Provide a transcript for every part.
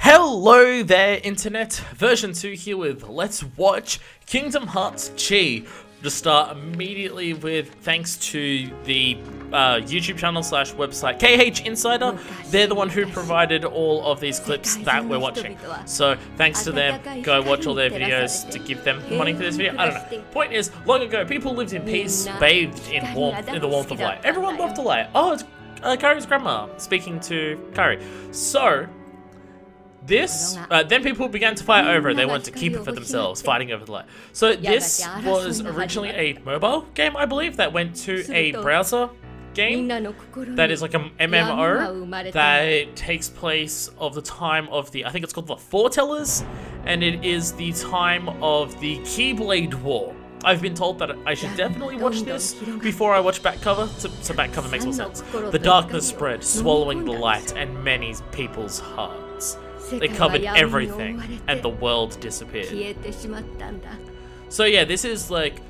Hello there, Internet. Version 2 here with Let's Watch Kingdom Hearts Chi. Just start immediately with thanks to the YouTube channel / website KHInsider. They're the one who provided all of these clips that we're watching. So thanks to them, go watch all their videos to give them money for this video. I don't know. Point is, long ago, people lived in peace, bathed in the warmth of light. Everyone loved the light. Oh, it's Kari's grandma speaking to Kari. So this, then people began to fight over it. They wanted to keep it for themselves, fighting over the light. So this was originally a mobile game, I believe, that went to a browser game that is like a MMO that takes place of the time of the, I think it's called the Foretellers, and it is the time of the Keyblade War. I've been told that I should definitely watch this before I watch back cover, so back cover makes more sense. The darkness spread, swallowing the light and many people's hearts. They covered everything, and the world disappeared. So yeah, this is like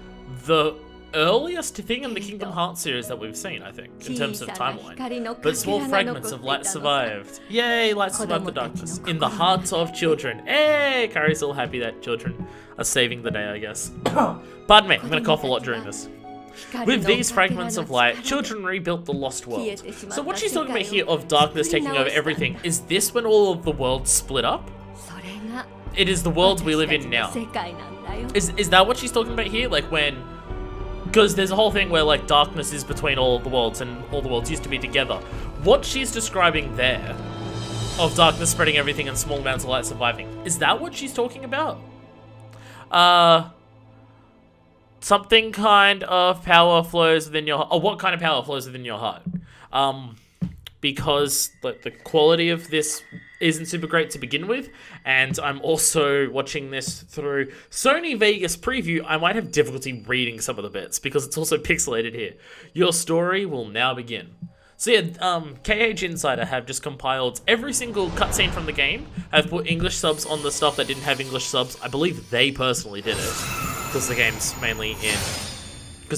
the earliest thing in the Kingdom Hearts series that we've seen, I think, in terms of timeline. But small fragments of light survived. Yay, light survived the darkness. In the hearts of children. Hey, Kari's all happy that children are saving the day, I guess. Pardon me, I'm gonna cough a lot during this. With these fragments of light, children rebuilt the lost world. So what she's talking about here of darkness taking over everything, is this when all of the worlds split up? It is the world we live in now. Is that what she's talking about here? Like when, because there's a whole thing where like darkness is between all the worlds and all the worlds used to be together. What she's describing there, of darkness spreading everything and small amounts of light surviving, is that what she's talking about? Something kind of power flows within your heart. Oh, what kind of power flows within your heart? Because the quality of this isn't super great to begin with, and I'm also watching this through Sony Vegas Preview. I might have difficulty reading some of the bits because it's also pixelated here. Your story will now begin. So yeah, KHInsider have just compiled every single cutscene from the game. Have put English subs on the stuff that didn't have English subs. I believe they personally did it because the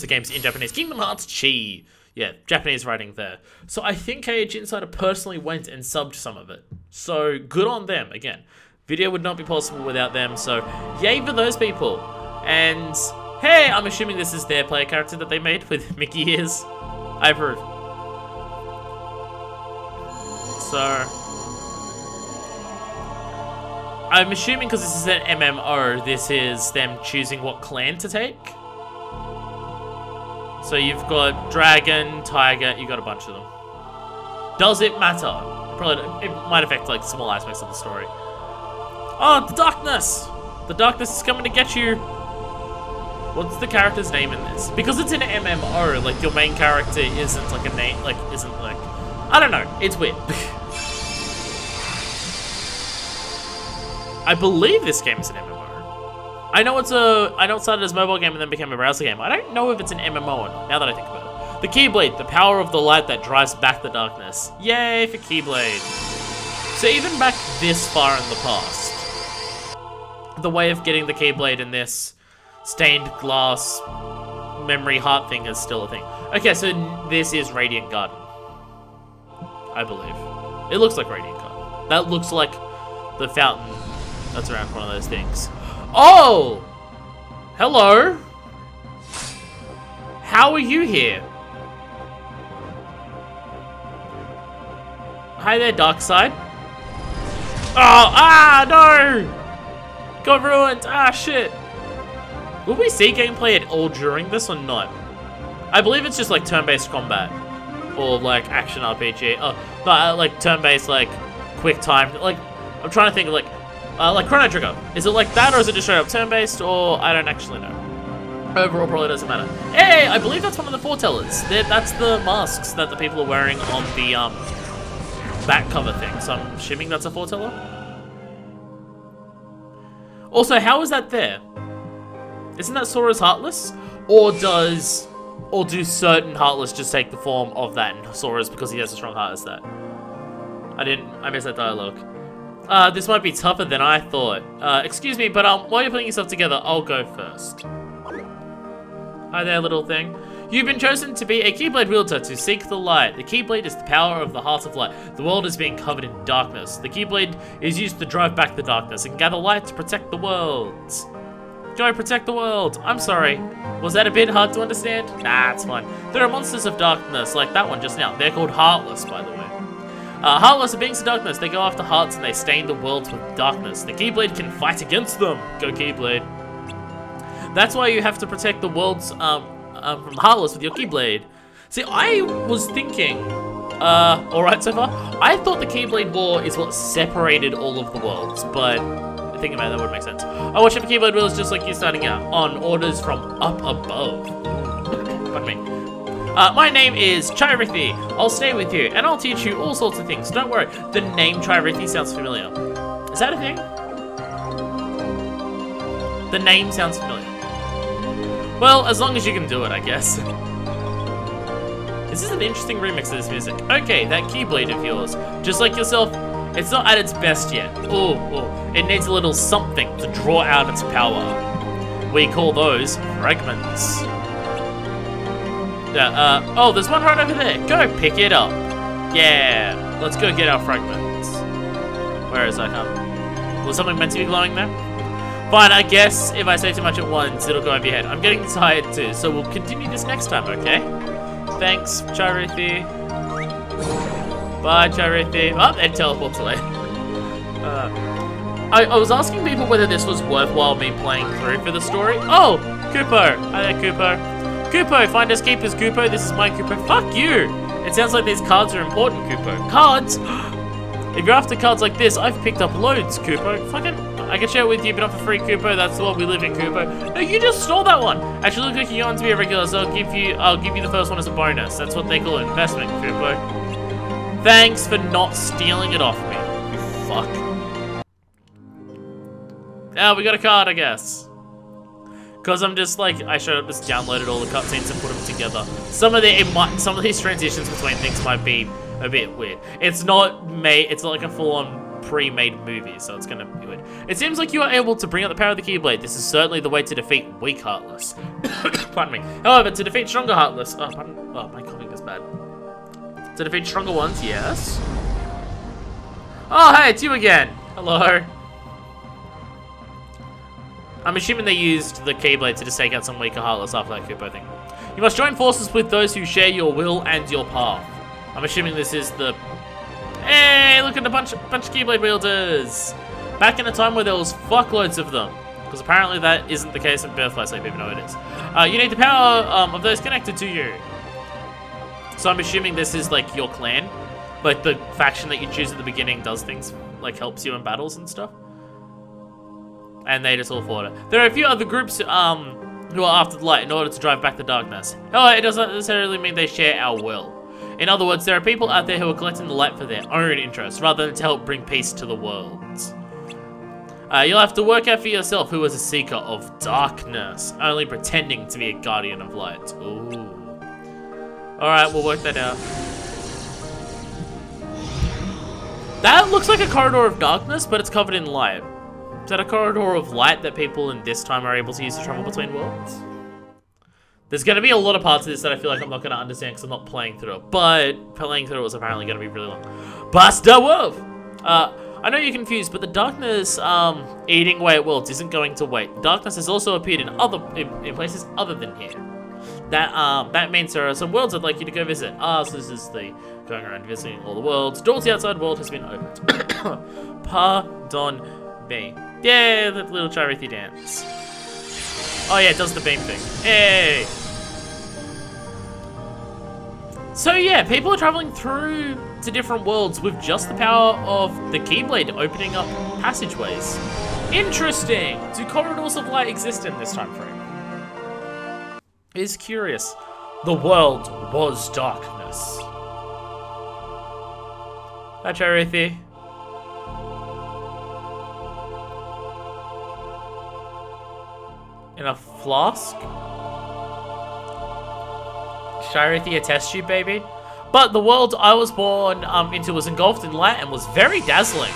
game's in Japanese. Kingdom Hearts Chi. Yeah, Japanese writing there. So I think KHInsider personally went and subbed some of it. So good on them. Again, video would not be possible without them. So yay for those people. And hey, I'm assuming this is their player character that they made with Mickey ears. I approve. So I'm assuming because this is an MMO, this is them choosing what clan to take. So you've got Dragon, Tiger, you got a bunch of them. Does it matter? It might affect like small aspects of the story. Oh, the darkness! The darkness is coming to get you. What's the character's name in this? Because it's an MMO, like your main character isn't like a name, like isn't like, I don't know, it's weird. I believe this game is an MMO. I know it started as a mobile game and then became a browser game. I don't know if it's an MMO or not, now that I think about it. The Keyblade, the power of the light that drives back the darkness. Yay for Keyblade. So even back this far in the past, the way of getting the Keyblade in this stained glass memory heart thing is still a thing. Okay, so this is Radiant Garden, I believe. It looks like Radiant Garden. That looks like the fountain that's around one of those things. Oh! Hello! How are you here? Hi there, Darkside. Oh, no! Got ruined, shit. Will we see gameplay at all during this or not? I believe it's just like turn-based combat. Or like action RPG. Oh, no, like turn-based, like quick time. Like, I'm trying to think like Chrono Trigger. Is it like that, or is it just straight up turn-based, or I don't actually know. Overall, probably doesn't matter. Hey, I believe that's one of the foretellers. That's the masks that the people are wearing on the back cover thing. So I'm assuming that's a foreteller. Also, how is that there? Isn't that Sora's Heartless? Or do certain Heartless just take the form of that, and Sora's because he has a strong heart as that? I missed that dialogue. This might be tougher than I thought. Excuse me, but while you're putting yourself together, I'll go first. Hi there, little thing. You've been chosen to be a Keyblade wielder to seek the light. The Keyblade is the power of the heart of light. The world is being covered in darkness. The Keyblade is used to drive back the darkness and gather light to protect the world. Joy, protect the world. I'm sorry. Was that a bit hard to understand? Nah, it's fine. There are monsters of darkness, like that one just now. They're called Heartless, by the way. Heartless are beings of darkness. They go after hearts and they stain the world with darkness. The Keyblade can fight against them. Go Keyblade. That's why you have to protect the world's from Heartless with your Keyblade. See, I was thinking, alright so far, I thought the Keyblade War is what separated all of the worlds, but thinking about it, that would make sense. I watch every Keyblade wheel is just like you starting out, on orders from up above. Pardon me. My name is Chirithi. I'll stay with you, and I'll teach you all sorts of things. Don't worry, the name Chirithi sounds familiar. Is that a thing? The name sounds familiar. Well, as long as you can do it, I guess. This is an interesting remix of this music. Okay, that Keyblade of yours, just like yourself, it's not at its best yet. Oh, it needs a little something to draw out its power. We call those fragments. Oh, there's one right over there. Go pick it up. Yeah, let's go get our fragments. Where is that? Was something meant to be glowing there? Fine, I guess if I say too much at once, it'll go over your head. I'm getting tired too, so we'll continue this next time, okay? Thanks, Chirithi. Bye, Chirithi. Oh, it teleports away. I was asking people whether this was worthwhile me playing through for the story. Oh, Koopo. Hi there, Koopo. Koopo, finders keepers, Koopo. This is my Koopo. Fuck you. It sounds like these cards are important, Koopo. Cards? If you're after cards like this, I've picked up loads, Koopo. Fucking, I can share it with you, but not for free, Koopo. That's the world we live in, Koopo. No, you just stole that one. Actually, look like you're going to be a regular, so I'll give you the first one as a bonus. That's what they call an investment, Koopo. Thanks for not stealing it off me, you fuck. Now we got a card, I guess. Because I'm just like, I showed up, just downloaded all the cutscenes and put them together. Some of these transitions between things might be a bit weird. It's not like a full-on pre-made movie, so it's gonna be weird. It seems like you are able to bring out the power of the Keyblade. This is certainly the way to defeat weak Heartless. Pardon me. However, to defeat stronger Heartless, oh, my coughing is bad. To defeat stronger ones, yes. Oh, hey, it's you again. Hello. I'm assuming they used the Keyblade to just take out some weaker Heartless after that Koopo thing. You must join forces with those who share your will and your path. I'm assuming this is the... Hey, look at a bunch of Keyblade wielders! Back in a time where there was fuckloads of them. Because apparently that isn't the case in Birthplace, like people know it is. You need the power of those connected to you. So I'm assuming this is like your clan. Like the faction that you choose at the beginning does things, like helps you in battles and stuff. And they just all fought it. There are a few other groups who are after the light in order to drive back the darkness. However, it doesn't necessarily mean they share our will. In other words, there are people out there who are collecting the light for their own interests, rather than to help bring peace to the world. You'll have to work out for yourself who is a seeker of darkness, only pretending to be a guardian of light. Ooh. Alright, we'll work that out. That looks like a corridor of darkness, but it's covered in light. Is that a corridor of light that people in this time are able to use to travel between worlds? There's going to be a lot of parts of this that I feel like I'm not going to understand because I'm not playing through it. But playing through it was apparently going to be really long. Buster Wolf! I know you're confused, but the darkness eating away at worlds isn't going to wait. Darkness has also appeared in places other than here. That means there are some worlds I'd like you to go visit. So this is the going around visiting all the worlds. Door to the outside world has been opened. Pardon me. Yeah, the little Chirithi dance. Oh yeah, it does the beam thing. Hey! So yeah, people are traveling through to different worlds with just the power of the Keyblade opening up passageways. Interesting! Do corridors of light exist in this time frame? It is curious. The world was darkness. Hi, Chirithi. In a flask? Chirithi, a test tube, baby? But the world I was born into was engulfed in light and was very dazzling.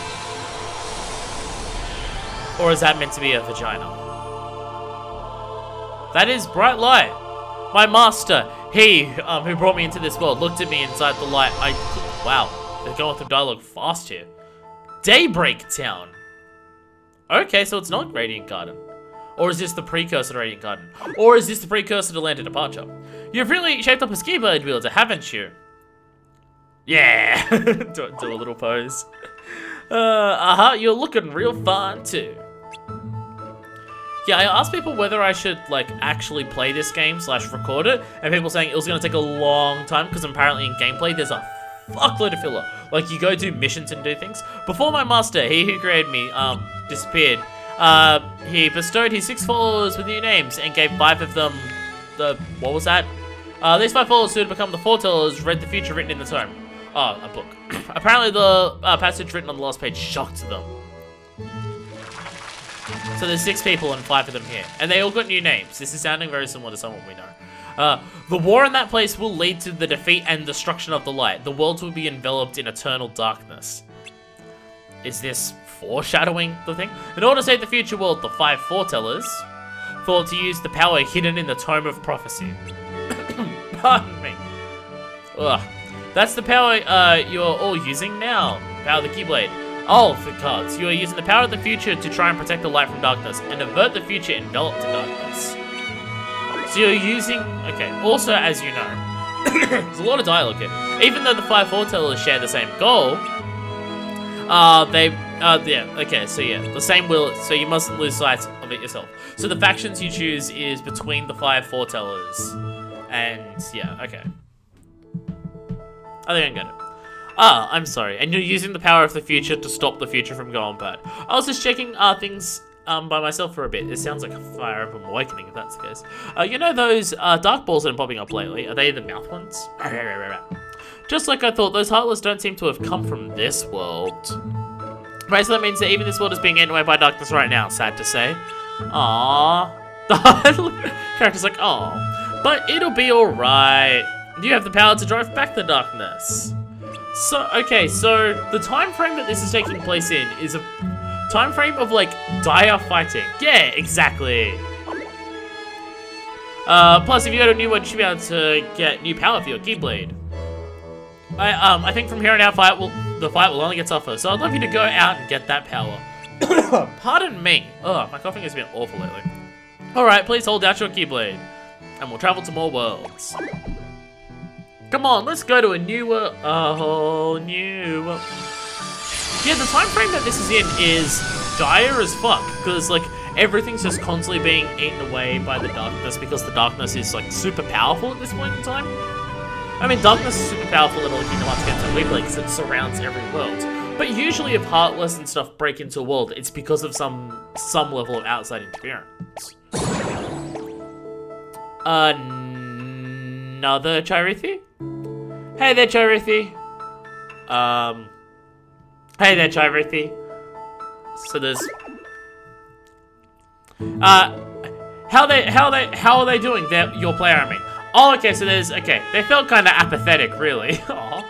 Or is that meant to be a vagina? That is bright light. My master, He, who brought me into this world, looked at me inside the light. Wow, they're going through dialogue fast here. Daybreak Town. Okay, so it's not Radiant Garden. Or is this the precursor to Radiant Garden? Or is this the precursor to Land of Departure? You've really shaped up a Keyblade wielder, haven't you? Yeah! do a little pose. You're looking real fine too. Yeah, I asked people whether I should, like, actually play this game / record it, and people saying it was gonna take a long time, because apparently in gameplay there's a fuckload of filler. Like, you go do missions and do things. Before my master, he who created me, disappeared, he bestowed his 6 followers with new names, and gave 5 of them what was that? These 5 followers who had become the foretellers read the future written in the tome. Oh, a book. Apparently the passage written on the last page shocked them. So there's 6 people and 5 of them here. And they all got new names. This is sounding very similar to someone we know. The war in that place will lead to the defeat and destruction of the light. The world will be enveloped in eternal darkness. Is this foreshadowing the thing? In order to save the future world, the 5 foretellers thought to use the power hidden in the Tome of Prophecy. Pardon me. Ugh. That's the power you're all using now. Power of the Keyblade. Oh, for cards. You are using the power of the future to try and protect the light from darkness and avert the future enveloped in darkness. So you're using... Okay, also, as you know, there's a lot of dialogue here. Even though the 5 foretellers share the same goal, yeah, okay, so yeah, the same will, so you mustn't lose sight of it yourself. So the factions you choose is between the 5 foretellers, and yeah, okay. I think I get it. Ah, I'm sorry, and you're using the power of the future to stop the future from going bad. I was just checking things by myself for a bit. It sounds like a Fire Emblem Awakening, if that's the case. You know those dark balls that are popping up lately? Are they the mouth ones? Just like I thought, those Heartless don't seem to have come from this world. Right, so that means that even this world is being eaten away by darkness right now, sad to say. Aww. Character's like, aww. But it'll be alright. You have the power to drive back the darkness. So, okay, so the time frame that this is taking place in is a time frame of, like, dire fighting. Yeah, exactly. Plus, if you go to a new one, you should be able to get new power for your Keyblade. I think from here on out, the fight will only get tougher, so I'd love you to go out and get that power. Pardon me. Ugh, my coughing has been awful lately. Alright, please hold out your Keyblade, and we'll travel to more worlds. Come on, let's go to a new world. A whole new world. Yeah, the time frame that this is in is dire as fuck, because, like, everything's just constantly being eaten away by the darkness, because the darkness is, like, super powerful at this point in time. I mean, darkness is super powerful in all the Kingdom Hearts games that we play, because it surrounds every world. But usually if Heartless and stuff break into a world, it's because of some level of outside interference. Another Chirithi? Hey there, Chirithi. Hey there, Chirithi. So there's... How are they doing? Your player, I mean. Oh, okay, so there's... Okay, they felt kind of apathetic, really. Aww.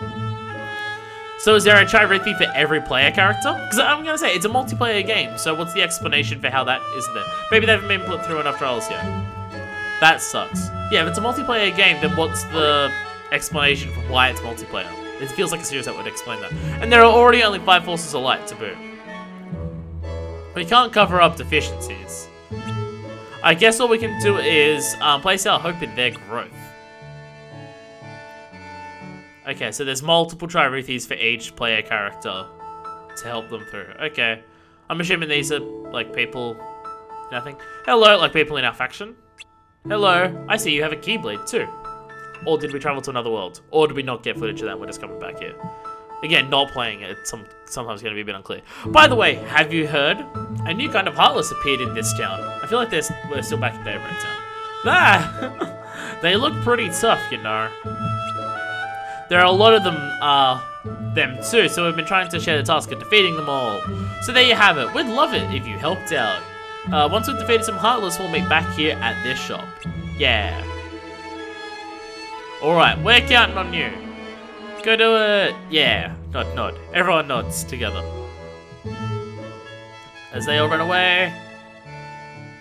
So is there a Chirithi for every player character? Because I'm going to say, it's a multiplayer game, so what's the explanation for how that isn't there? Maybe they haven't been put through enough trials yet. That sucks. Yeah, if it's a multiplayer game, then what's the explanation for why it's multiplayer? It feels like a series that would explain that. And there are already only 5 forces of light to boot. We can't cover up deficiencies. I guess all we can do is place our hope in their growth. Okay, so there's multiple Chirithis for each player character to help them through. Okay. I'm assuming these are, like, people... Nothing. Hello, like people in our faction. Hello. I see you have a Keyblade, too. Or did we travel to another world? Or did we not get footage of that and we're just coming back here? Again, not playing it, it's sometimes going to be a bit unclear. By the way, have you heard? A new kind of Heartless appeared in this town. I feel like we're still back in Daybreak Town. Ah! They look pretty tough, you know. There are a lot of them too, so we've been trying to share the task of defeating them all. So there you have it. We'd love it if you helped out. Once we've defeated some Heartless, we'll meet back here at this shop. Yeah. Alright, we're counting on you. Go do it. Yeah. Nod. Everyone nods together. As they all run away.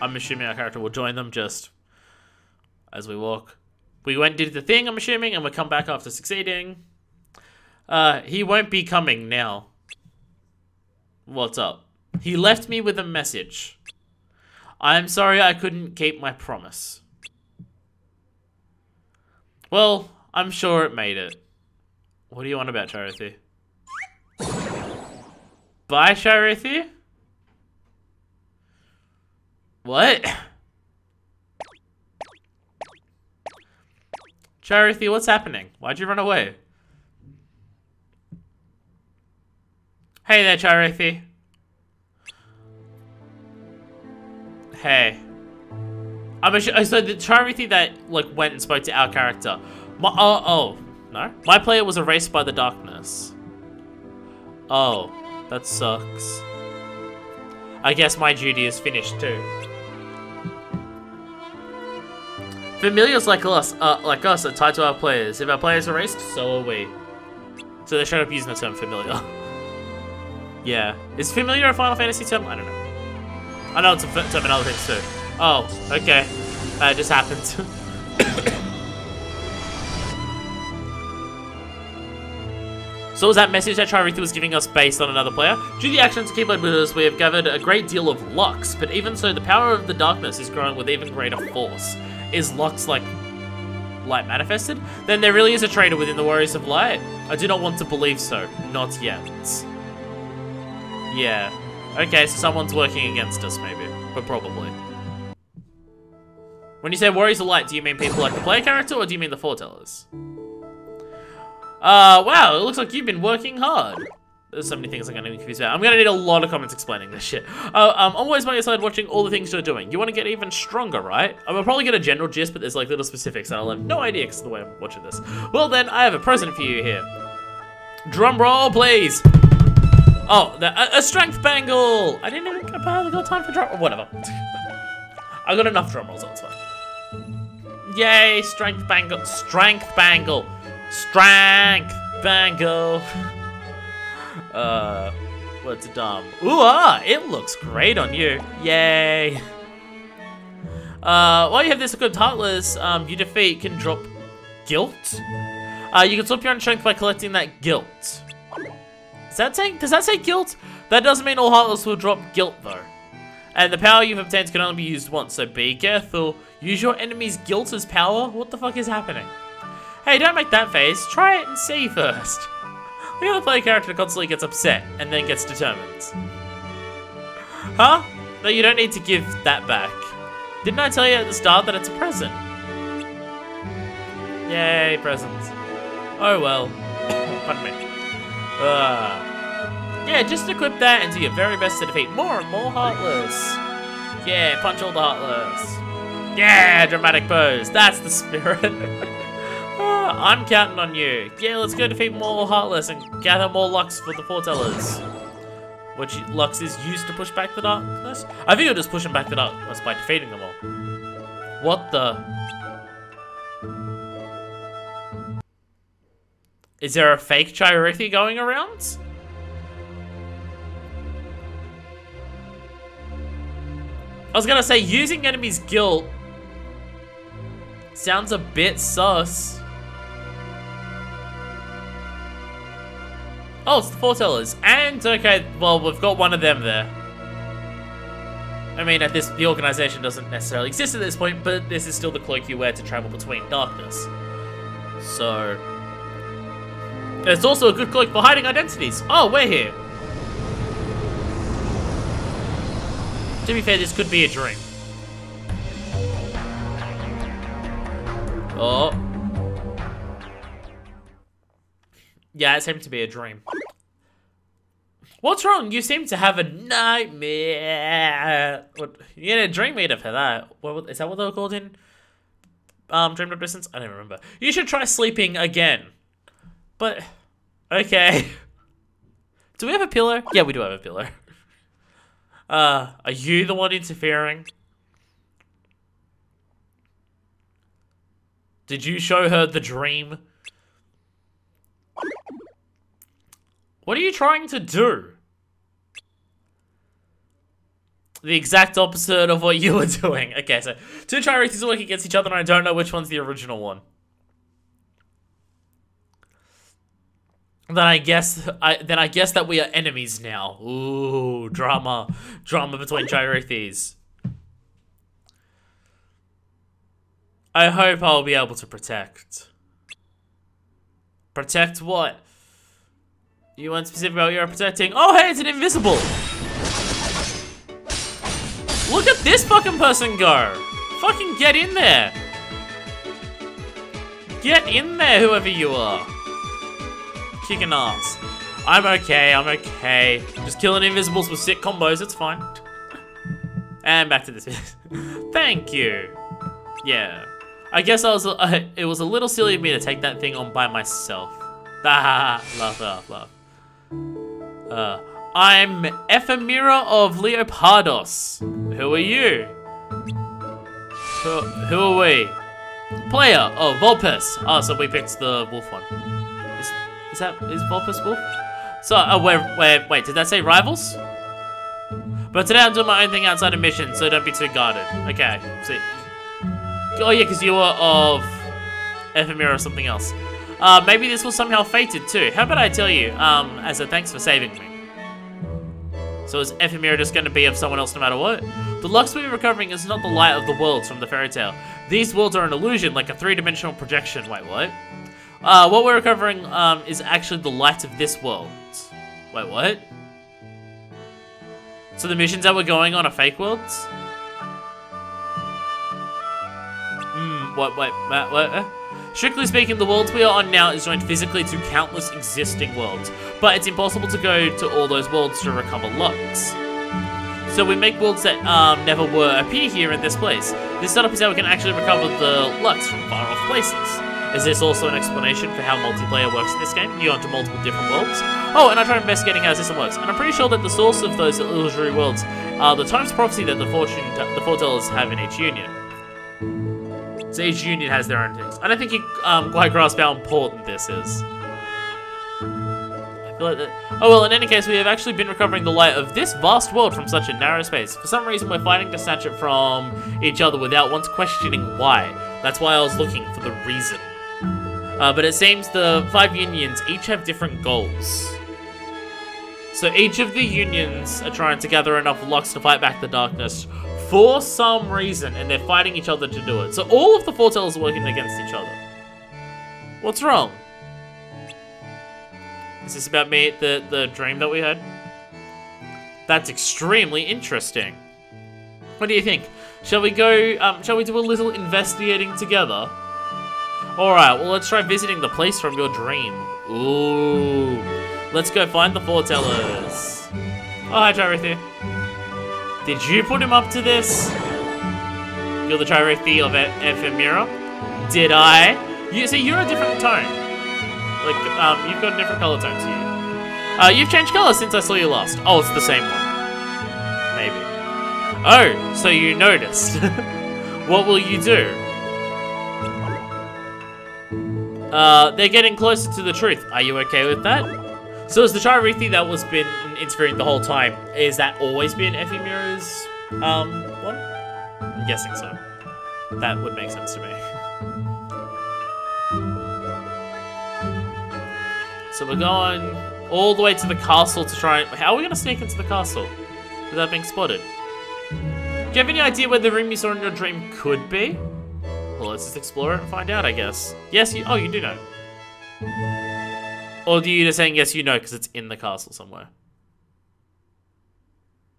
I'm assuming our character will join them just as we walk. We went and did the thing, I'm assuming, and we'll come back after succeeding. He won't be coming now. What's up? He left me with a message. I'm sorry I couldn't keep my promise. Well, I'm sure it made it. What do you want about Charity? Bye, Charity? What? Charity, what's happening? Why'd you run away? Hey there, Charity. Hey. So the Charity that like went and spoke to our character. No? My player was erased by the darkness. Oh, that sucks. I guess my duty is finished too. Familiars like us are tied to our players. If our players are erased, so are we. So they showed up using the term familiar. Yeah. Is familiar a Final Fantasy term? I don't know. I know it's a term in other things too. Oh, okay. That just happened. So was that message that Charity was giving us based on another player? Due to the actions of Keyblade Wizards, we have gathered a great deal of Lux, but even so, the power of the darkness is growing with even greater force. Is Lux like light manifested? Then there really is a traitor within the Warriors of Light? I do not want to believe so. Not yet. Yeah. Okay, so someone's working against us maybe, but probably. When you say Warriors of Light, do you mean people like the player character or do you mean the foretellers? Wow, it looks like you've been working hard. There's so many things I'm gonna be confused about. I'm gonna need a lot of comments explaining this shit. I'm always by your side watching all the things you're doing. You wanna get even stronger, right? I'll probably get a general gist, but there's like little specifics and I'll have no idea because of the way I'm watching this. Well then, I have a present for you here. Drum roll, please. Oh, a strength bangle. I didn't even apparently got time for drum, whatever. I got enough drum rolls, that's fine. Yay, strength bangle, strength bangle. Strength bangle. What's dumb? Ooh, it looks great on you. Yay. While you have this good Heartless, you defeat can drop guilt. You can swap your own strength by collecting that guilt. Does that say guilt? That doesn't mean all Heartless will drop guilt though. And the power you've obtained can only be used once, so be careful. Use your enemy's guilt as power? What the fuck is happening? Hey, don't make that face. Try it and see first. The other player character constantly gets upset and then gets determined. Huh? No, you don't need to give that back. Didn't I tell you at the start that it's a present? Yay, presents. Oh well. Pardon me. Yeah, just equip that and do your very best to defeat more and more Heartless. Yeah, punch all the Heartless. Yeah, dramatic pose. That's the spirit. I'm counting on you. Yeah, let's go defeat more Heartless and gather more Lux for the foretellers. Which Lux is used to push back the darkness? I think you're just pushing back the darkness by defeating them all. What the? Is there a fake Charity going around? I was gonna say, using enemies' guilt sounds a bit sus. Oh, it's the foretellers. And, okay, well, we've got one of them there. I mean, the organization doesn't necessarily exist at this point, but this is still the cloak you wear to travel between darkness. So, it's also a good cloak for hiding identities. Oh, we're here. To be fair, this could be a dream. Oh. Yeah, it seemed to be a dream. What's wrong? You seem to have a nightmare. What? You had a dream meter for that. What, is that what they were called in Dream of Distance? I don't remember. You should try sleeping again. But, okay. Do we have a pillow? Yeah, we do have a pillow. Are you the one interfering? Did you show her the dream? What are you trying to do? The exact opposite of what you were doing. Okay, so two Charities are working against each other and I don't know which one's the original one. then I guess that we are enemies now. Ooh, drama between Gyrothys. I hope I'll be able to protect. Protect what? You weren't specific about what you're protecting. Oh, hey, it's an invisible. Look at this fucking person go. Fucking get in there. Get in there, whoever you are. Kicking ass. I'm okay. Just killing invisibles with sick combos, it's fine. And back to this. Thank you. Yeah. I guess it was a little silly of me to take that thing on by myself. Laugh. I'm Ephemera of Leopardos. Who are you? Who are we? Player. Oh, Vulpes. Oh, so we picked the wolf one. Is Vulpes wolf? So, wait, did that say rivals? But today I'm doing my own thing outside of mission, so don't be too guarded. Okay, see. Oh yeah, because you were of Ephemera or something else. Maybe this was somehow fated too. How about I tell you, as a thanks for saving me. So is Ephemera just going to be of someone else no matter what? The lux we're recovering is not the light of the worlds from the fairy tale. These worlds are an illusion, like a three-dimensional projection. Wait, what? What we're recovering is actually the light of this world. Wait, what? So the missions that we're going on are fake worlds? What? Strictly speaking, the worlds we are on now is joined physically to countless existing worlds, but it's impossible to go to all those worlds to recover lux. So we make worlds that never were appear here in this place. This setup is how we can actually recover the lux from far off places. Is this also an explanation for how multiplayer works in this game? You go onto multiple different worlds? Oh, and I tried investigating how the system works, and I'm pretty sure that the source of those illusory worlds are the times prophecy that the foretellers have in each union. So each union has their own things. I don't think you quite grasp how important this is. I feel like that. Oh well, in any case, we have actually been recovering the light of this vast world from such a narrow space. For some reason, we're fighting to snatch it from each other without once questioning why. That's why I was looking for the reason. But it seems the 5 unions each have different goals. So each of the unions are trying to gather enough lux to fight back the darkness for some reason, and they're fighting each other to do it. So all of the foretellers are working against each other. What's wrong? Is this about me, the dream that we had? That's extremely interesting. What do you think? Shall we go, shall we do a little investigating together? Alright, well let's try visiting the place from your dream. Ooh. Let's go find the foretellers. Oh, hi, Gyrothys. Did you put him up to this? You're the Gyrothys of Ephemera? Did I? You see, you're a different tone. Like, you've got a different color tone to you. You've changed color since I saw you last. Oh, it's the same one. Maybe. Oh, so you noticed. What will you do? They're getting closer to the truth. Are you okay with that? So is the Gyrothys that was been interfering the whole time, is that always been Ephemera's, one? I'm guessing so. That would make sense to me. So we're going all the way to the castle to try and... How are we going to sneak into the castle without being spotted? Do you have any idea where the room you saw in your dream could be? Well, let's just explore it and find out, I guess. Yes, you... Oh, you do know. Or do you just saying yes, you know, because it's in the castle somewhere?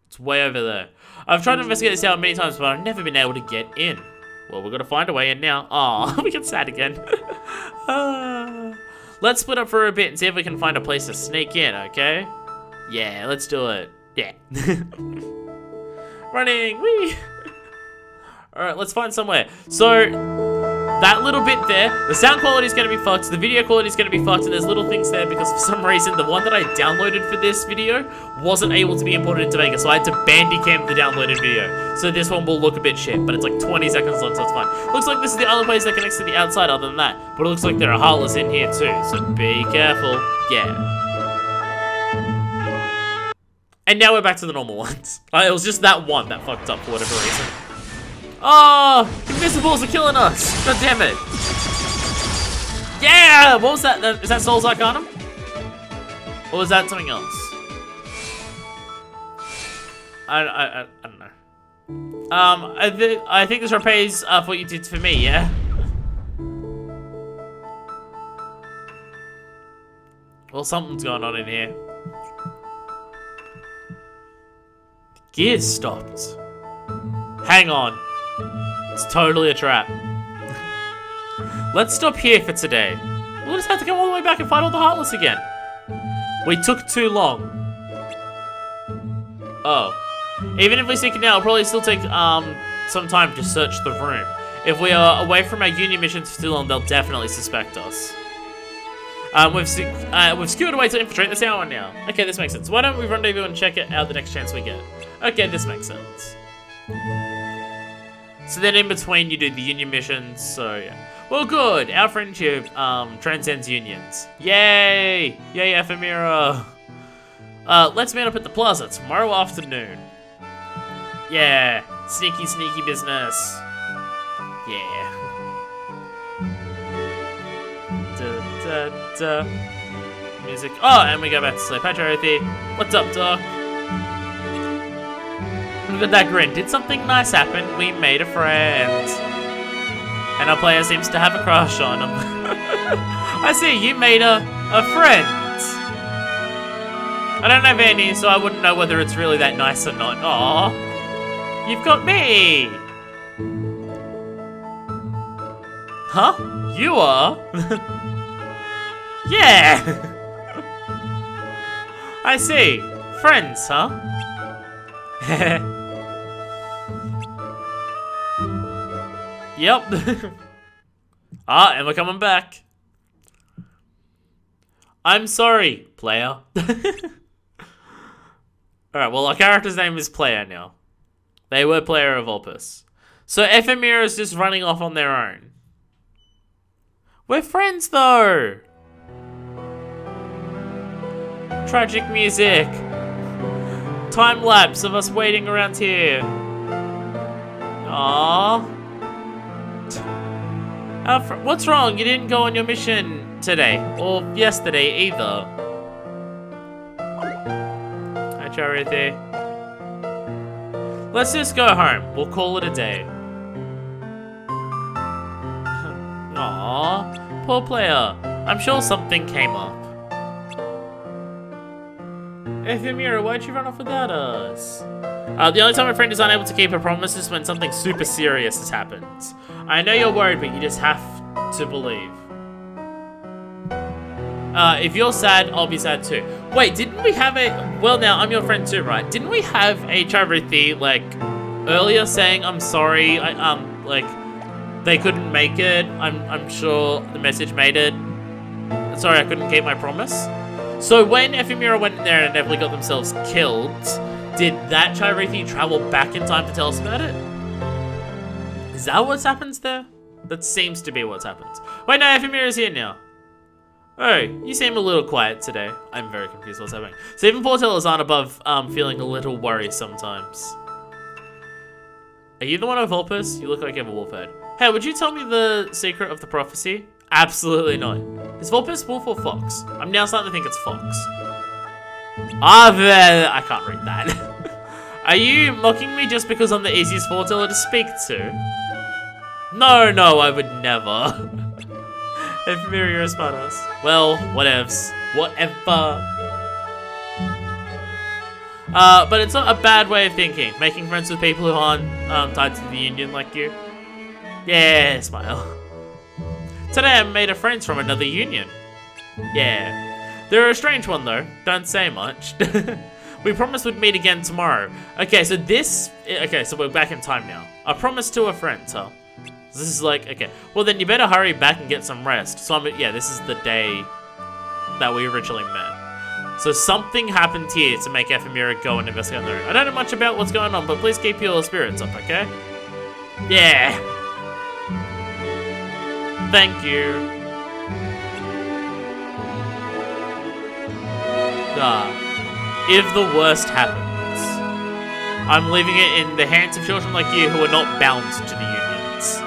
It's way over there. I've tried to investigate this out many times, but I've never been able to get in. Well, we're going to find a way in now. Aw, we get sad again. Let's split up for a bit and see if we can find a place to sneak in, okay? Yeah, let's do it. Yeah. Running, whee! Alright, let's find somewhere. So, that little bit there, the sound quality is going to be fucked, the video quality is going to be fucked, and there's little things there because for some reason, the one that I downloaded for this video wasn't able to be imported into Vegas, so I had to bandicam the downloaded video. So this one will look a bit shit, but it's like 20 seconds long, so it's fine. Looks like this is the only place that connects to the outside other than that, but it looks like there are Heartless in here too, so be careful. Yeah. And now we're back to the normal ones. It was just that one that fucked up for whatever reason. Oh, invisibles are killing us. God damn it. Yeah, what was that? Is that Soul's Arcanum? Or was that something else? I don't know. I think this repays for what you did for me, yeah? Well, something's going on in here. The gears stopped. Hang on. It's totally a trap. Let's stop here for today. We'll just have to go all the way back and fight all the Heartless again. We took too long. Oh. Even if we sneak it now, it'll probably still take some time to search the room. If we are away from our Union missions for too long, they'll definitely suspect us. We've skewed away to infiltrate the tower now. Okay, this makes sense. Why don't we rendezvous and check it out the next chance we get? Okay, this makes sense. So then in between you do the Union missions, so yeah. Well, good. Our friendship transcends unions. Yay! Yay, Ephemera! Let's meet up at the plaza tomorrow afternoon. Yeah, sneaky, sneaky business. Yeah. Music. Oh, and we go back to sleep. Hi, Dorothy. What's up, Doc? Look at that grin. Did something nice happen? We made a friend. And our player seems to have a crush on him. I see, you made a friend. I don't have any, so I wouldn't know whether it's really that nice or not. Aww. You've got me. Huh? You are? Yeah! I see. Friends, huh? Yep. Ah, and we're coming back. I'm sorry, player. Alright, well, our character's name is Player now. They were Player of Opus. So Ephemera is just running off on their own. We're friends, though. Tragic music. Time lapse of us waiting around here. Aww. What's wrong? You didn't go on your mission today. Or yesterday either. Hi, Charity. Let's just go home. We'll call it a day. Aww. Poor Player. I'm sure something came up. Ephemera, why'd you run off without us? The only time a friend is unable to keep her promise is when something super serious has happened. I know you're worried, but you just have to believe. If you're sad, I'll be sad too. Wait, didn't we have a... Well, now, I'm your friend too, right? Didn't we have a Charuthi, like, earlier saying, I'm sorry, like, they couldn't make it. I'm sure the message made it. Sorry, I couldn't keep my promise. So when Ephemera went in there and inevitably got themselves killed, did that Charuthi travel back in time to tell us about it? Is that what happens there? That seems to be what's happened. Wait, no, Ephemera's here now. Oh, you seem a little quiet today. I'm very confused what's happening. So even foretellers aren't above feeling a little worried sometimes. Are you the one of Opus? You look like you have a wolf head. Hey, would you tell me the secret of the prophecy? Absolutely not. Is Vulpus wolf or fox? I'm now starting to think it's fox. I can't read that. Are you mocking me just because I'm the easiest foreteller to speak to? No, I would never. Ephemera, you're a smartass. Well, whatevs. Whatever. But it's not a bad way of thinking. Making friends with people who aren't tied to the union like you. Yeah, smile. Today I made a friends from another union. Yeah. They're a strange one though. Don't say much. We promised we'd meet again tomorrow. Okay, so so we're back in time now. I promised to a friend, huh? So this is like, okay. Well then you better hurry back and get some rest. So yeah, this is the day that we originally met. So something happened here to make Ephemera go and investigate on their own. I don't know much about what's going on, but please keep your spirits up, okay? Yeah. Thank you. If the worst happens, I'm leaving it in the hands of children like you who are not bound to the unions.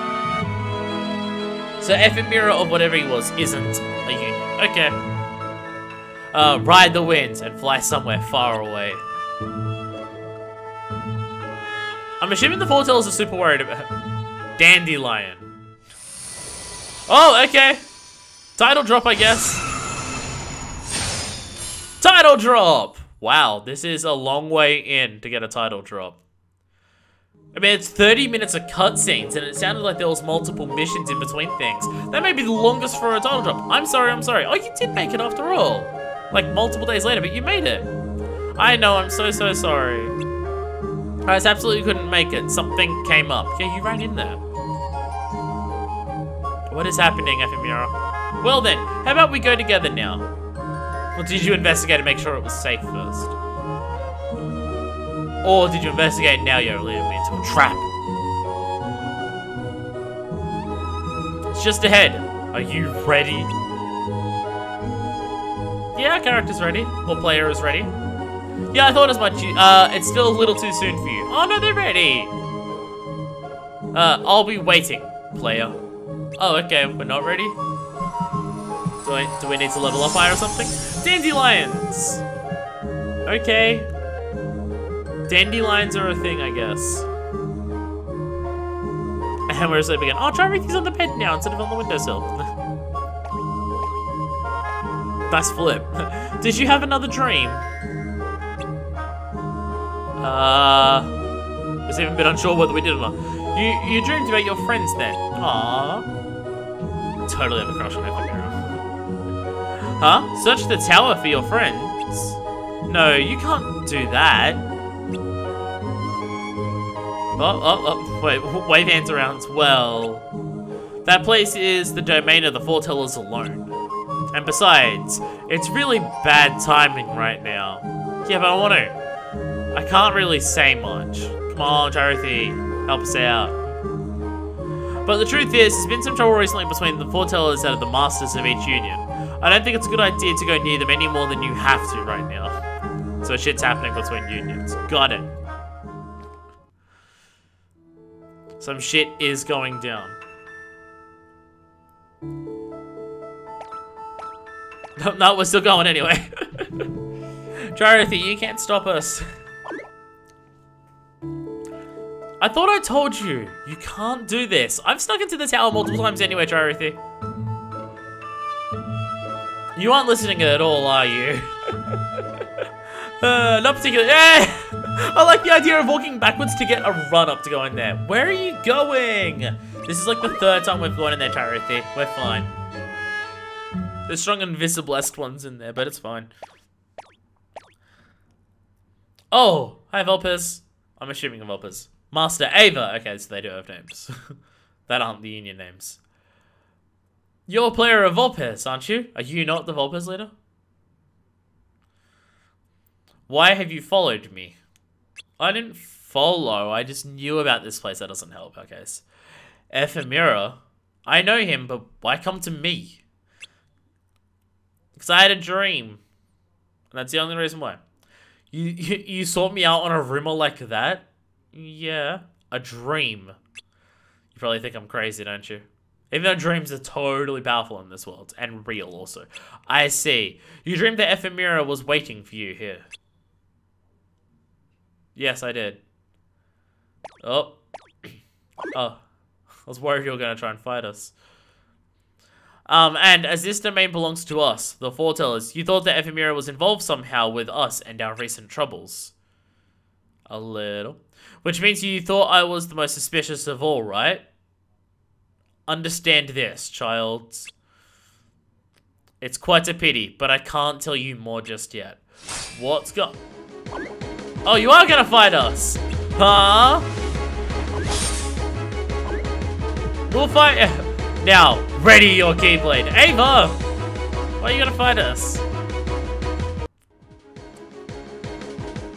So Ephemera or whatever he was isn't a union. Okay. ride the wind and fly somewhere far away. I'm assuming the foretellers are super worried about Dandelion. Oh, okay. Title drop, I guess. Title drop! Wow, this is a long way in to get a title drop. I mean, it's 30 minutes of cutscenes, and it sounded like there was multiple missions in between things. That may be the longest for a title drop. I'm sorry, I'm sorry. Oh, you did make it after all. Like, multiple days later, but you made it. I know, I'm so sorry. I just absolutely couldn't make it. Something came up. Yeah, you ran in there. What is happening, Ephemera? Well then, how about we go together now? Or did you investigate to make sure it was safe first? Or did you investigate and now you're leading me into a trap? It's just ahead. Are you ready? Yeah, our character's ready. Or player is ready. Yeah, I thought as much. It's still a little too soon for you. Oh no, they're ready. I'll be waiting, player. Oh, okay, we're not ready? Do we need to level up higher or something? Dandelions! Okay. Dandelions are a thing, I guess. And we're sleeping again. Oh, try everything's on the bed now instead of on the windowsill. Nice flip. Did you have another dream? I was even a bit unsure whether we did or not. You dreamed about your friends then? Aww. Totally have a crush on Ephemera. Huh? Search the tower for your friends? No, you can't do that. Oh, wait, wave hands around. Well, that place is the domain of the foretellers alone. And besides, it's really bad timing right now. Yeah, but I want to. I can't really say much. Come on, Dorothy, help us out. But the truth is, there's been some trouble recently between the foretellers and the masters of each union. I don't think it's a good idea to go near them any more than you have to right now. So shit's happening between unions. Got it. Some shit is going down. No, we're still going anyway. Dorothy, you can't stop us. I thought I told you. You can't do this. I've snuck into the tower multiple times anyway, Dorothy. You aren't listening at all, are you? Not particularly. I like the idea of walking backwards to get a run up to go in there. Where are you going? This is like the third time we've gone in there, Dorothy. We're fine. There's strong invisible-esque ones in there, but it's fine. Oh, hi, Vulpes. I'm assuming Vulpes. Master Ava. Okay, so they do have names. That aren't the union names. You're a player of Vulpes, aren't you? Are you not the Vulpes leader? Why have you followed me? I didn't follow. I just knew about this place. That doesn't help, I guess. Ephemera. I know him, but why come to me? Because I had a dream. And that's the only reason why. You sought me out on a rumor like that? Yeah, a dream. You probably think I'm crazy, don't you? Even though dreams are totally powerful in this world, and real also. I see. You dreamed that Ephemera was waiting for you here. Yes, I did. Oh. Oh. I was worried you were going to try and fight us. And as this domain belongs to us, the foretellers, you thought that Ephemera was involved somehow with us and our recent troubles. A little. Which means you thought I was the most suspicious of all, right? Understand this, child. It's quite a pity, but I can't tell you more just yet. What's go- Oh, you are gonna fight us! Huh? We'll fight- Now, ready your Keyblade. Ava! Why are you gonna fight us?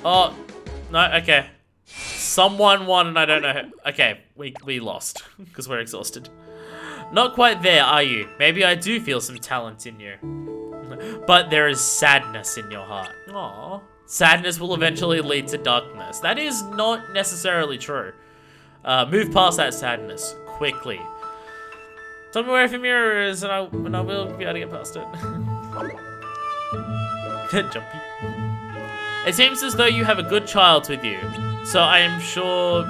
Oh, no, okay. Someone won and I don't know who. Okay, we lost, because we're exhausted. Not quite there, are you? Maybe I do feel some talent in you. But there is sadness in your heart. Aww. Sadness will eventually lead to darkness. That is not necessarily true. Move past that sadness, quickly. Tell me where Ephemera is and I will be able to get past it. Jumpy. It seems as though you have a good child with you, so I am sure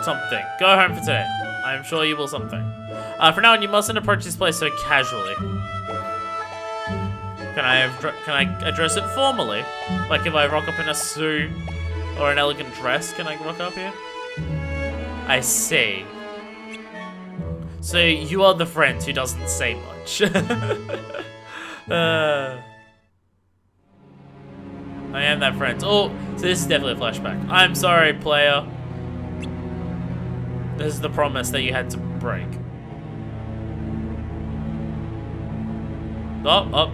something. Go home for today. I am sure you will something. For now on, you mustn't approach this place so casually. Can I address it formally? Like if I rock up in a suit or an elegant dress, can I rock up here? I see. So you are the friend who doesn't say much. I am that friend. Oh, so this is definitely a flashback. I'm sorry, player. This is the promise that you had to break. Oh.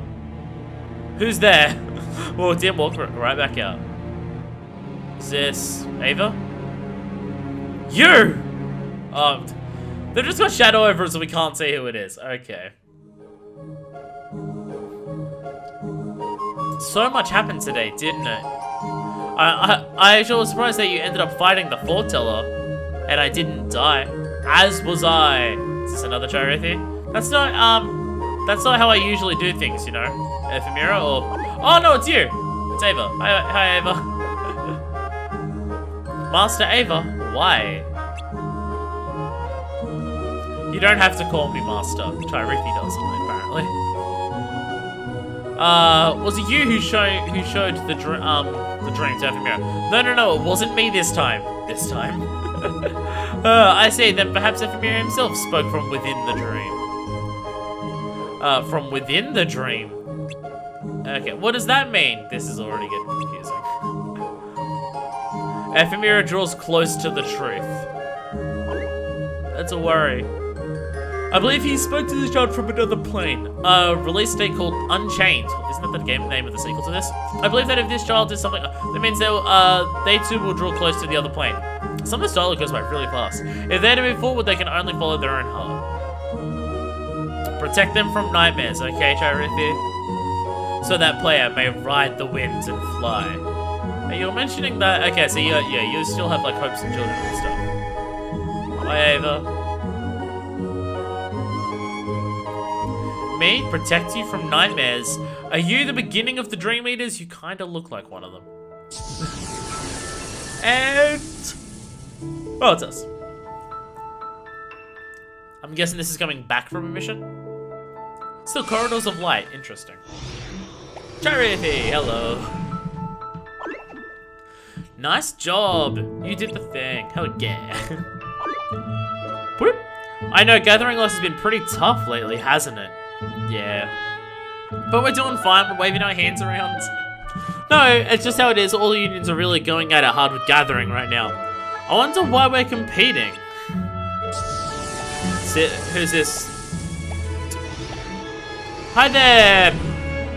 Who's there? Well, it didn't walk right back out. Is this Ava? You! Oh, they've just got shadow over it so we can't see who it is. Okay. So much happened today, didn't it? I actually was surprised that you ended up fighting the foreteller and I didn't die. As was I. Is this another charity? That's not how I usually do things, you know? Ephemera or... Oh no, it's you! It's Ava. Hi Ava. Master Ava, why? You don't have to call me Master. Chirithi doesn't, apparently. Was it you who showed the dream to Ephemera? No, it wasn't me this time. This time. I see, then perhaps Ephemera himself spoke from within the dream. From within the dream? Okay, what does that mean? This is already getting confusing. Ephemera draws close to the truth. That's a worry. I believe he spoke to this child from another plane. A release date called Unchained. Isn't that the game name of the sequel to this? I believe that if this child did something, that means they too will draw close to the other plane. Some of this dialogue goes by really fast. If they're to move forward, they can only follow their own heart. Protect them from nightmares, okay, Chirithi? So that player may ride the winds and fly. You're mentioning that... Okay, so you still have, like, hopes and children and stuff. Hi, Ava. Me? Protect you from nightmares? Are you the beginning of the Dream Eaters? You kind of look like one of them. And... Oh, it's us. I'm guessing this is coming back from a mission? Still corridors of light. Interesting. Chirithi, hello. Nice job. You did the thing. Hell yeah. Whoop. I know gathering loss has been pretty tough lately, hasn't it? Yeah. But we're doing fine. We're waving our hands around. No, it's just how it is. All the unions are really going at it hard with gathering right now. I wonder why we're competing. Who's this? Hi there,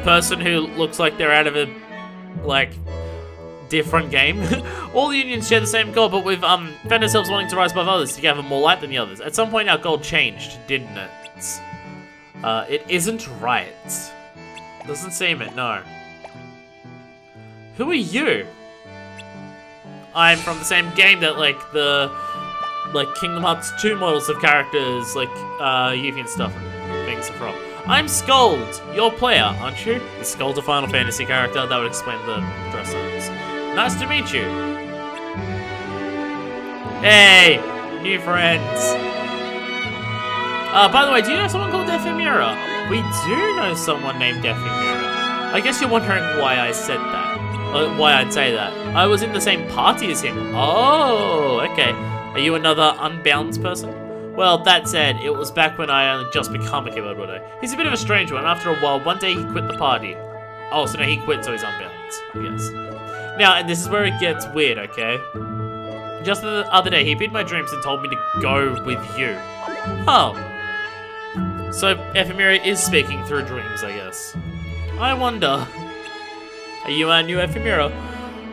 person who looks like they're out of a, like, different game. All the unions share the same goal, but we've found ourselves wanting to rise above others to gather more light than the others. At some point, our goal changed, didn't it? It isn't right. Doesn't seem it, no. Who are you? I'm from the same game that, like, the... like Kingdom Hearts 2 models of characters, like Yuffie and stuff and things are from. I'm Scold, your player, aren't you? Is Scold a Final Fantasy character? That would explain the dress ups. Nice to meet you. Hey, new friends. By the way, do you know someone called Ephemera? We do know someone named Ephemera. I guess you're wondering why I said that. Why I'd say that. I was in the same party as him. Oh, okay. Are you another Unbound person? Well, that said, it was back when I only just become a Keyblade War. He's a bit of a strange one. After a while, one day he quit the party. Oh, so no, he quit, so he's Unbound, I guess. Now, and this is where it gets weird, okay? Just the other day, he appeared in my dreams and told me to go with you. Oh. So, Ephemera is speaking through dreams, I guess. I wonder. Are you our new Ephemera?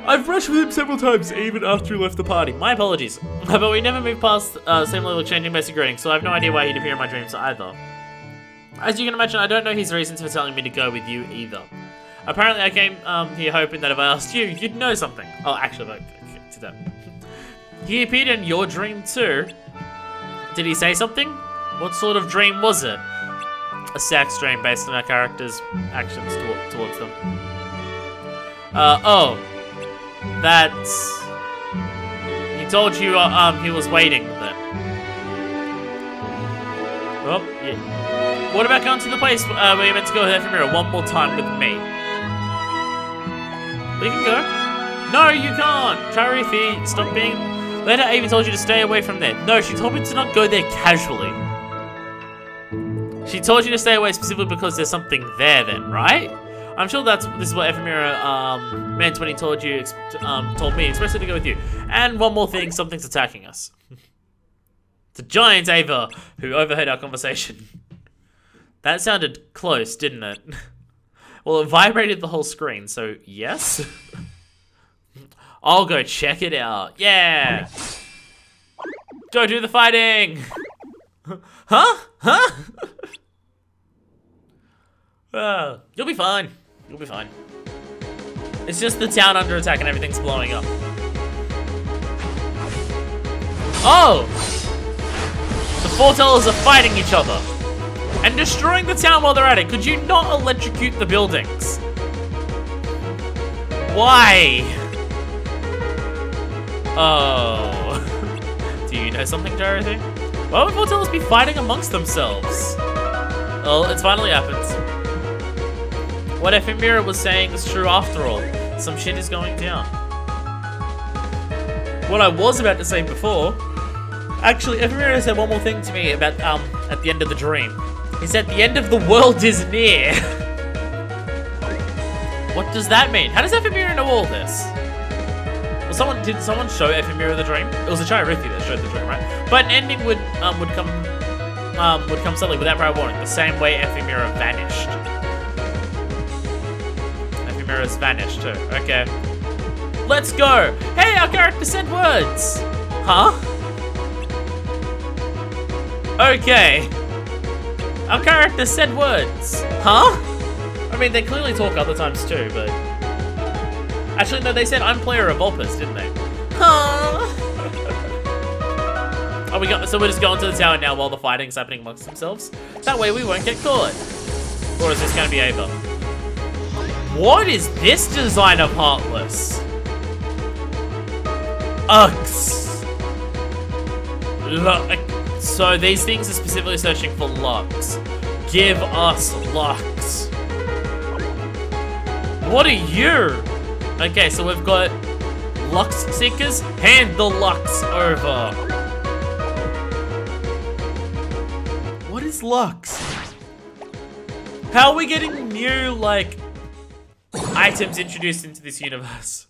I've brushed with him several times, even after he left the party. My apologies. But we never moved past same level exchanging basic greetings, so I have no idea why he'd appear in my dreams either. As you can imagine, I don't know his reasons for telling me to go with you either. Apparently, I came here hoping that if I asked you, you'd know something. Oh, actually, okay, to that. He appeared in your dream too. Did he say something? What sort of dream was it? A sex dream based on our characters' actions towards them. Oh. That's... He told you, he was waiting then. Oh, yeah. What about going to the place where you're meant to go with Ephemera one more time with me? We can go. No, you can't! Charithi, stop being... Later, Amy told you to stay away from there. No, she told me to not go there casually. She told you to stay away specifically because there's something there then, right? I'm sure this is what Ephemera meant when he told you, told me expressly to go with you. And one more thing, something's attacking us. It's a giant Ava who overheard our conversation. That sounded close, didn't it? Well, it vibrated the whole screen, so yes. I'll go check it out. Yeah! Go do the fighting! Huh? Huh? You'll be fine. You'll be fine. It's just the town under attack and everything's blowing up. Oh! The foretellers are fighting each other. And destroying the town while they're at it. Could you not electrocute the buildings? Why? Oh. Do you know something, Dorothy? Why would foretellers be fighting amongst themselves? Well, it's finally happened. What Ephemera was saying is true after all. Some shit is going down. What I was about to say before, actually, Ephemera said one more thing to me about at the end of the dream. He said the end of the world is near. What does that mean? How does Ephemera know all this? Well, did someone show Ephemera the dream? It was a Charithi that showed the dream, right? But an ending would come suddenly without prior warning, the same way Ephemera vanished. Ephemera's vanished too. Okay. Let's go! Hey, our character said words! Huh? Okay. Our character said words. Huh? I mean, they clearly talk other times too, but... Actually, no, they said, I'm player of Opus, didn't they? Huh? Oh, so we're just going to the tower now while the fighting's happening amongst themselves? That way we won't get caught. Or is this going to be Ava? What is this design of Heartless? Uggs. Look. So these things are specifically searching for Lux. Give us Lux. What are you? Okay, so we've got Lux Seekers. Hand the Lux over. What is Lux? How are we getting new, like, items introduced into this universe?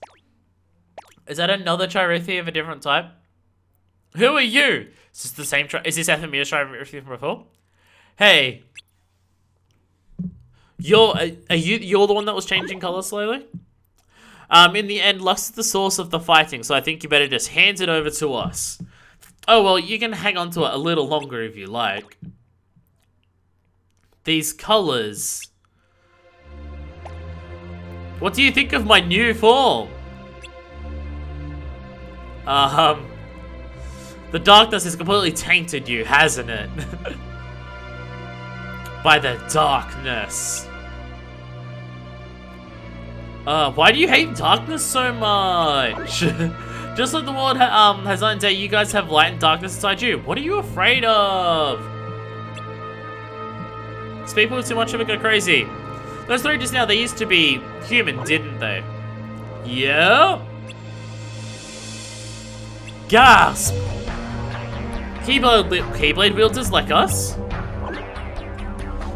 Is that another Charithi of a different type? Who are you? Is this the same is this Ephemera's Charithi from before? Hey. You're the one that was changing color slowly? In the end, Lux is the source of the fighting, so I think you better just hand it over to us. Oh, well, you can hang on to it a little longer if you like. These colors. What do you think of my new form? The darkness has completely tainted you, hasn't it? By the darkness. Why do you hate darkness so much? Just like the world has on day, you guys have light and darkness inside you. What are you afraid of? These people too much of it go crazy. Those three just now, they used to be human, didn't they? Yeah? Gasp! Keyblade wielders like us?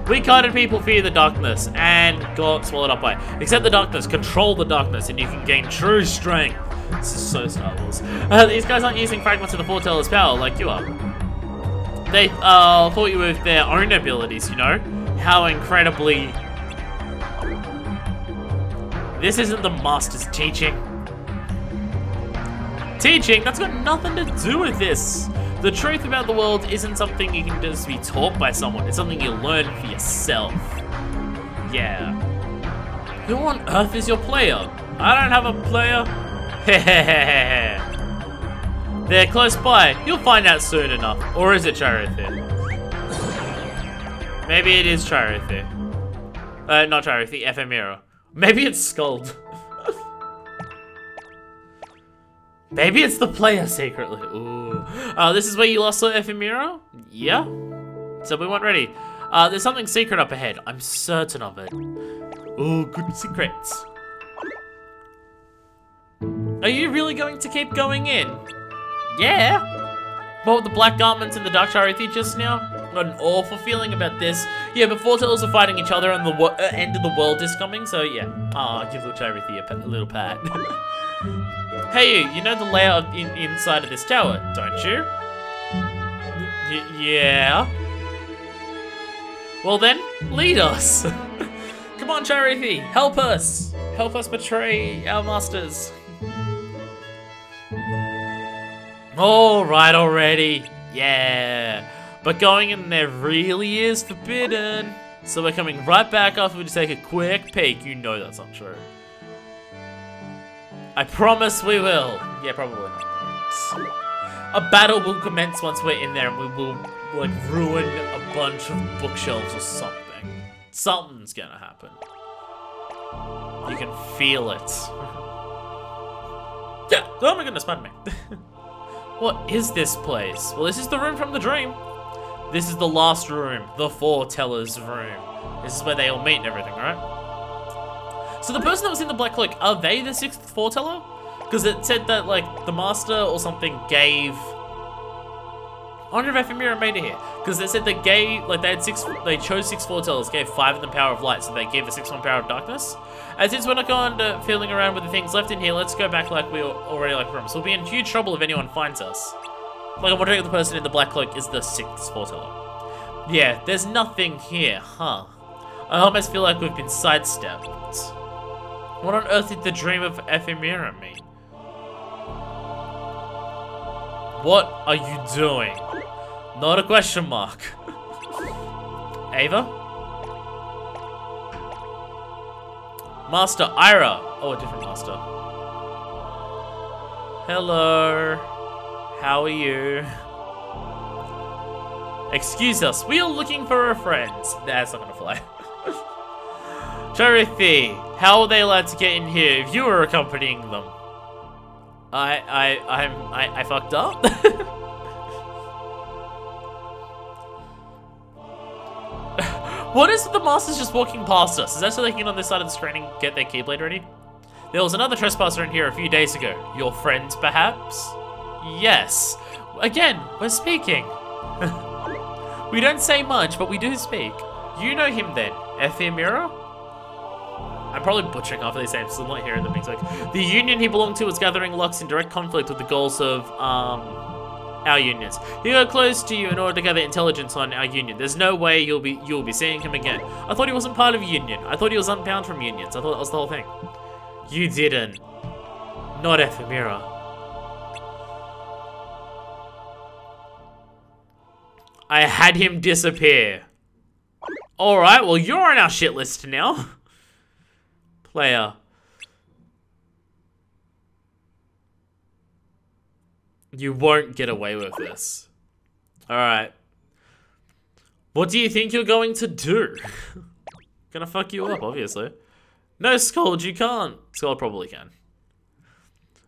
Weak-hearted people fear the darkness and got swallowed up by it. Accept the darkness, control the darkness, and you can gain true strength. This is so Star Wars. These guys aren't using fragments of the foreteller's power like you are. They thought you with their own abilities, you know? How incredibly... This isn't the master's teaching. Teaching? That's got nothing to do with this. The truth about the world isn't something you can just be taught by someone. It's something you learn for yourself. Yeah. Who on earth is your player? I don't have a player. Hehehehe. They're close by. You'll find out soon enough. Or is it Charithi? Maybe it is Charithi. Not Charithi, Ephemera. Maybe it's Skuld. Maybe it's the player secretly. Ooh. This is where you lost the ephemera? Yeah? So we weren't ready. There's something secret up ahead. I'm certain of it. Ooh, good secrets. Are you really going to keep going in? Yeah. What with the black garments and the dark Charithi just now? Got an awful feeling about this. Yeah, but foretellers are fighting each other and the end of the world is coming, so yeah. Give little Charithi a little pat. Hey, you know the layout inside of this tower, don't you? Yeah. Well then, lead us. Come on, Charithi, help us. Help us betray our masters. All right already. Yeah. But going in there really is forbidden. So we're coming right back after we just take a quick peek. You know that's not true. I promise we will. Yeah, probably not. A battle will commence once we're in there and we will, like, ruin a bunch of bookshelves or something. Something's gonna happen. You can feel it. Yeah. Oh my goodness, pardon me. What is this place? Well, this is the room from the dream. This is the last room, the foreteller's room. This is where they all meet and everything, right? So the person that was in the black cloak, are they the sixth foreteller? Because it said that, like, the master or something gave... I wonder if ephemera made it here. Because they said they gave, like, they chose 6 foretellers, gave 5 of them power of light, so they gave the 6th one power of darkness. And since we're not going to feeling around with the things left in here, let's go back like we already promised. We'll be in huge trouble if anyone finds us. Like, I'm wondering if the person in the black cloak is the 6th foreteller. Yeah, there's nothing here, huh? I almost feel like we've been sidestepped. What on earth did the dream of ephemera mean? What are you doing? Not a question mark. Ava? Master Ira. Oh, a different master. Hello. How are you? Excuse us. We are looking for a friend. That's not gonna fly. Charithi, how are they allowed to get in here if you were accompanying them? I fucked up. What is it the master's just walking past us? Is that so they can get on this side of the screen and get their Keyblade ready? There was another trespasser in here a few days ago. Your friend, perhaps? Yes. Again, we're speaking. We don't say much, but we do speak. You know him then, ephemera? I'm probably butchering half of these names, so I'm not hearing them. Like, the union he belonged to was gathering Lux in direct conflict with the goals of, our unions. He got close to you in order to gather intelligence on our union. There's no way you'll be seeing him again. I thought he wasn't part of a union. I thought he was unbound from unions. I thought that was the whole thing. You didn't. Not ephemera. I had him disappear. Alright, well you're on our shit list now. Player. You won't get away with this. Alright. What do you think you're going to do? Gonna fuck you up, obviously. No, Scold, you can't. Scold probably can.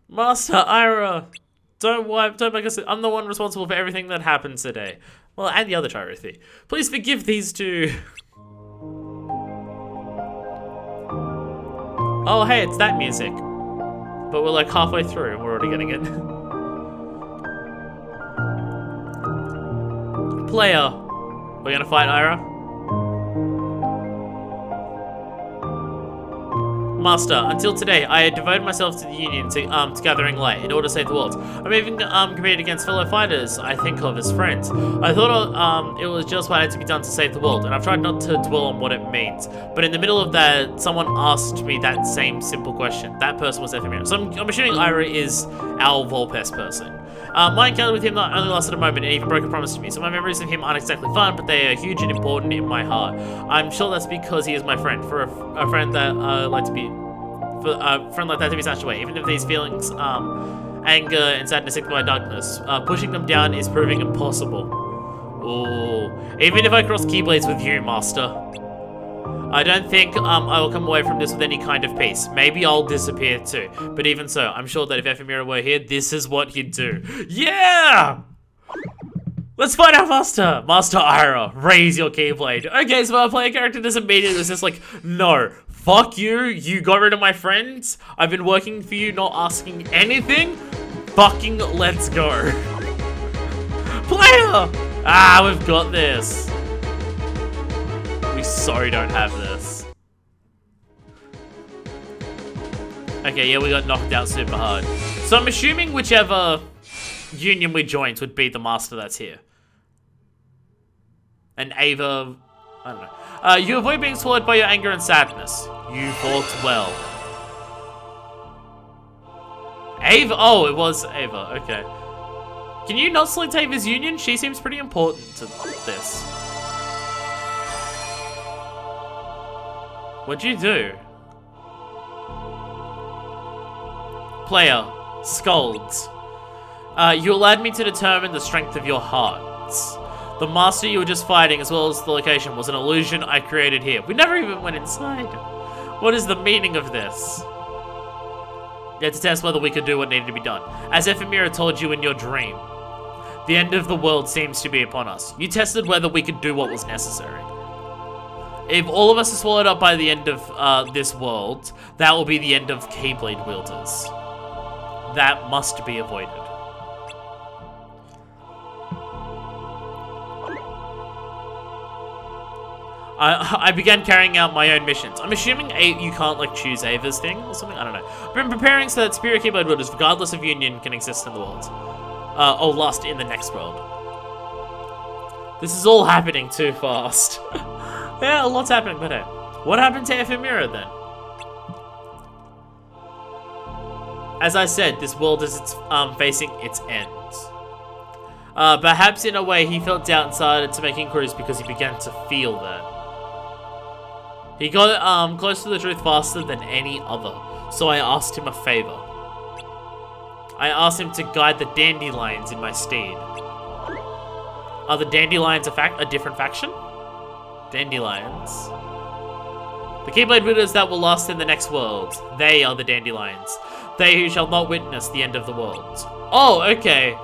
Master Ira, don't make us. I'm the one responsible for everything that happened today. Well, and the other Charithi. Please forgive these two. Oh, hey, it's that music. But we're like halfway through and we're already getting it. Player. We're gonna fight Ira? Master, until today, I had devoted myself to the Union, to gathering light in order to save the world. I'm even competed against fellow fighters I think of as friends. I thought it was just what had to be done to save the world, and I've tried not to dwell on what it means. But in the middle of that, someone asked me that same simple question. That person was ephemera. So I'm assuming Ira is our Volpes person. My encounter with him not only lasted a moment and even broke a promise to me, so my memories of him aren't exactly fun, but they are huge and important in my heart. I'm sure that's because he is my friend. For a friend that like to be, for a friend like that to be snatched away, even if these feelings, anger and sadness signify darkness, pushing them down is proving impossible. Ooh, even if I cross Keyblades with you, Master. I don't think I will come away from this with any kind of peace. Maybe I'll disappear too. But even so, I'm sure that if Ephemera were here, this is what he'd do. Yeah! Let's find our master! Master Ira, raise your Keyblade. Okay, so our player character just immediately was just like, no, fuck you, you got rid of my friends, I've been working for you, not asking anything, fucking let's go. Player! Ah, we've got this. We so don't have this. Okay, yeah, we got knocked out super hard. So I'm assuming whichever union we joined would be the master that's here. And Ava, I don't know. You avoid being swallowed by your anger and sadness. You fought well. Ava, oh, it was Ava, okay. Can you not select Ava's union? She seems pretty important to this. What'd you do? Player, scolds. You allowed me to determine the strength of your hearts. The master you were just fighting, as well as the location, was an illusion I created here. We never even went inside. What is the meaning of this? You had to test whether we could do what needed to be done. As Ephemera told you in your dream, the end of the world seems to be upon us. You tested whether we could do what was necessary. If all of us are swallowed up by the end of this world, that will be the end of Keyblade wielders. That must be avoided. I began carrying out my own missions. I'm assuming you can't like choose Ava's thing or something. I don't know. I've been preparing so that Spirit Keyblade wielders, regardless of union, can exist in the world, or last in the next world. This is all happening too fast. Yeah, a lot's happening. But hey, what happened to Ephemera then? As I said, this world is facing its end. Perhaps in a way he felt doubt and started to make inquiries because he began to feel that. He got close to the truth faster than any other, so I asked him a favor. I asked him to guide the dandelions in my stead. Are the dandelions a different faction? Dandelions. The Keyblade wielders that will last in the next world. They are the dandelions. They who shall not witness the end of the world. Oh, okay.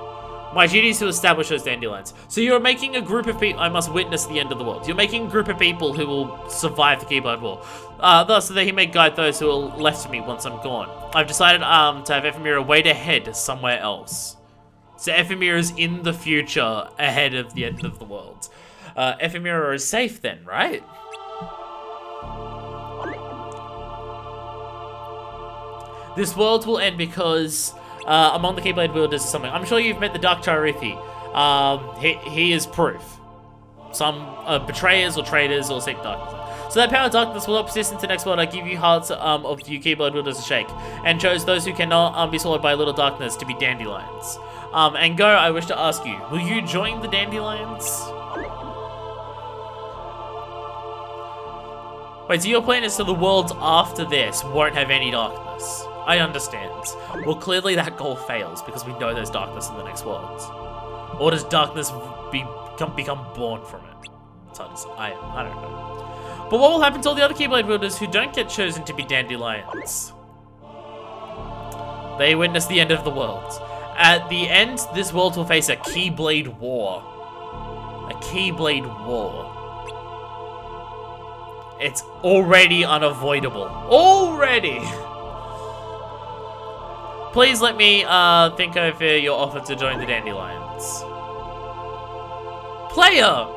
My duty is to establish those dandelions. So you're making a group of people. I must witness the end of the world. You're making a group of people who will survive the Keyblade War. Thus, so that he may guide those who are left to me once I'm gone. I've decided to have Ephemera wait ahead somewhere else. So Ephemera is in the future, ahead of the end of the world. Ephemera is safe then, right? This world will end because among the Keyblade wielders is something. I'm sure you've met the Dark Charithi. He is proof. Some betrayers or traitors or seek darkness. So that power of darkness will not persist into the next world. I give you hearts of you Keyblade wielders a shake, and chose those who cannot be swallowed by a little darkness to be dandelions. And Go, I wish to ask you, will you join the dandelions? Wait, so your plan is so the worlds after this won't have any darkness. I understand. Well, clearly that goal fails because we know there's darkness in the next world. Or does darkness become born from it? It's hard to say. I don't know. But what will happen to all the other Keyblade wielders who don't get chosen to be dandelions? They witness the end of the world. At the end, this world will face a Keyblade War. A Keyblade War. It's already unavoidable. Already! Please let me think over your offer to join the dandelions. Player!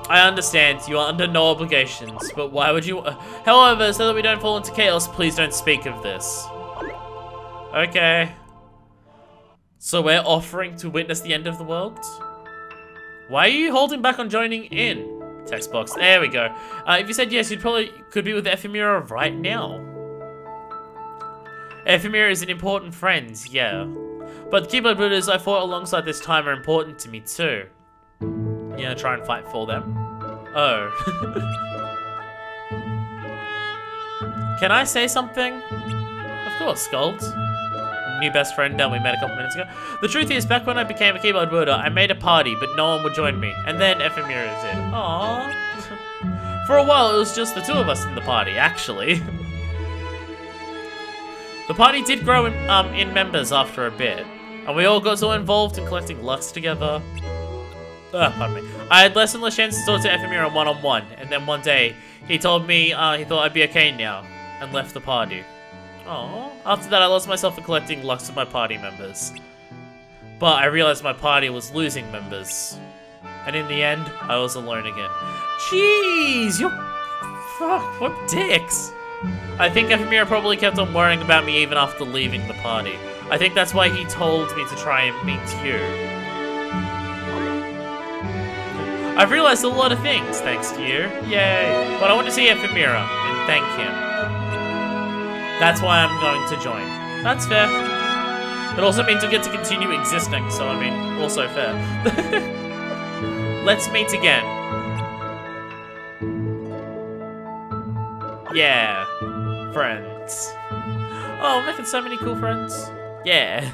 I understand, you are under no obligations, but why would you... However, so that we don't fall into chaos, please don't speak of this. Okay. So we're offering to witness the end of the world? Why are you holding back on joining in? Text box. There we go. If you said yes, you probably could be with Ephemera right now. Ephemera is an important friend, yeah. But the Keyblade wielders I fought alongside this time are important to me too. You gonna try and fight for them? Oh. Can I say something? Of course, Scold. new best friend that we met a couple minutes ago. The truth is, back when I became a keyboard wielder, I made a party, but no one would join me. And then Ephemera did. Aww. For a while, it was just the two of us in the party, actually. The party did grow in members after a bit, and we all got so involved in collecting Lux together. Pardon me. I had less and less chance to talk to Ephemera one-on-one, and then one day, he told me he thought I'd be okay now, and left the party. Aww. After that, I lost myself in collecting Lux with my party members. But I realized my party was losing members. And in the end, I was alone again. Jeez, you're... Fuck, what dicks. I think Ephemera probably kept on worrying about me even after leaving the party. I think that's why he told me to try and meet you. I've realized a lot of things thanks to you. Yay. But I want to see Ephemera and thank him. That's why I'm going to join. That's fair. It also means I get to continue existing, so I mean, also fair. Let's meet again. Yeah. Friends. Oh, I'm making so many cool friends. Yeah.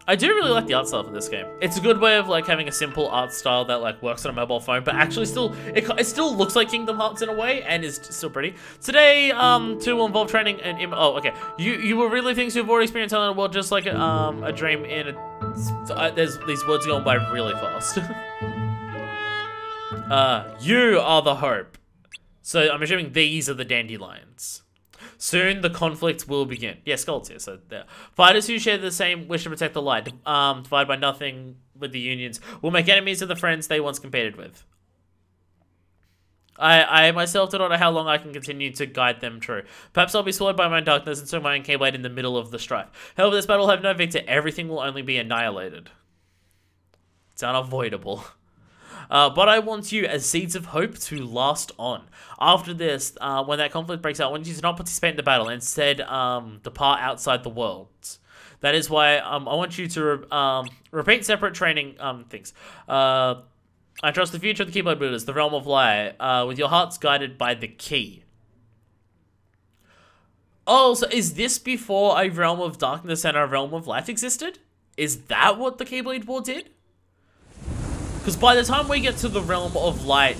I do really like the art style for this game. It's a good way of like having a simple art style that like works on a mobile phone, but actually still, it still looks like Kingdom Hearts in a way and is still pretty. Today, 2 will involve training and oh, okay. You will really things you've already experienced in the world, just like a dream in a. There's these words going by really fast. You are the hope. So I'm assuming these are the dandelions. Soon the conflict will begin. Yeah, Skull's here, so there. Fighters who share the same wish to protect the light, divided by nothing with the unions, will make enemies of the friends they once competed with. I myself do not know how long I can continue to guide them true. Perhaps I'll be swallowed by my darkness and so my own Keyblade in the middle of the strife. However, this battle will have no victor. Everything will only be annihilated. It's unavoidable. But I want you as seeds of hope to last on. After this, when that conflict breaks out, I want you to not participate in the battle. Instead, depart outside the world. That is why I want you to repeat separate training things. I trust the future of the Keyblade Builders, the realm of light, with your hearts guided by the key. Oh, so is this before a realm of darkness and a realm of light existed? Is that what the Keyblade War did? Because by the time we get to the realm of light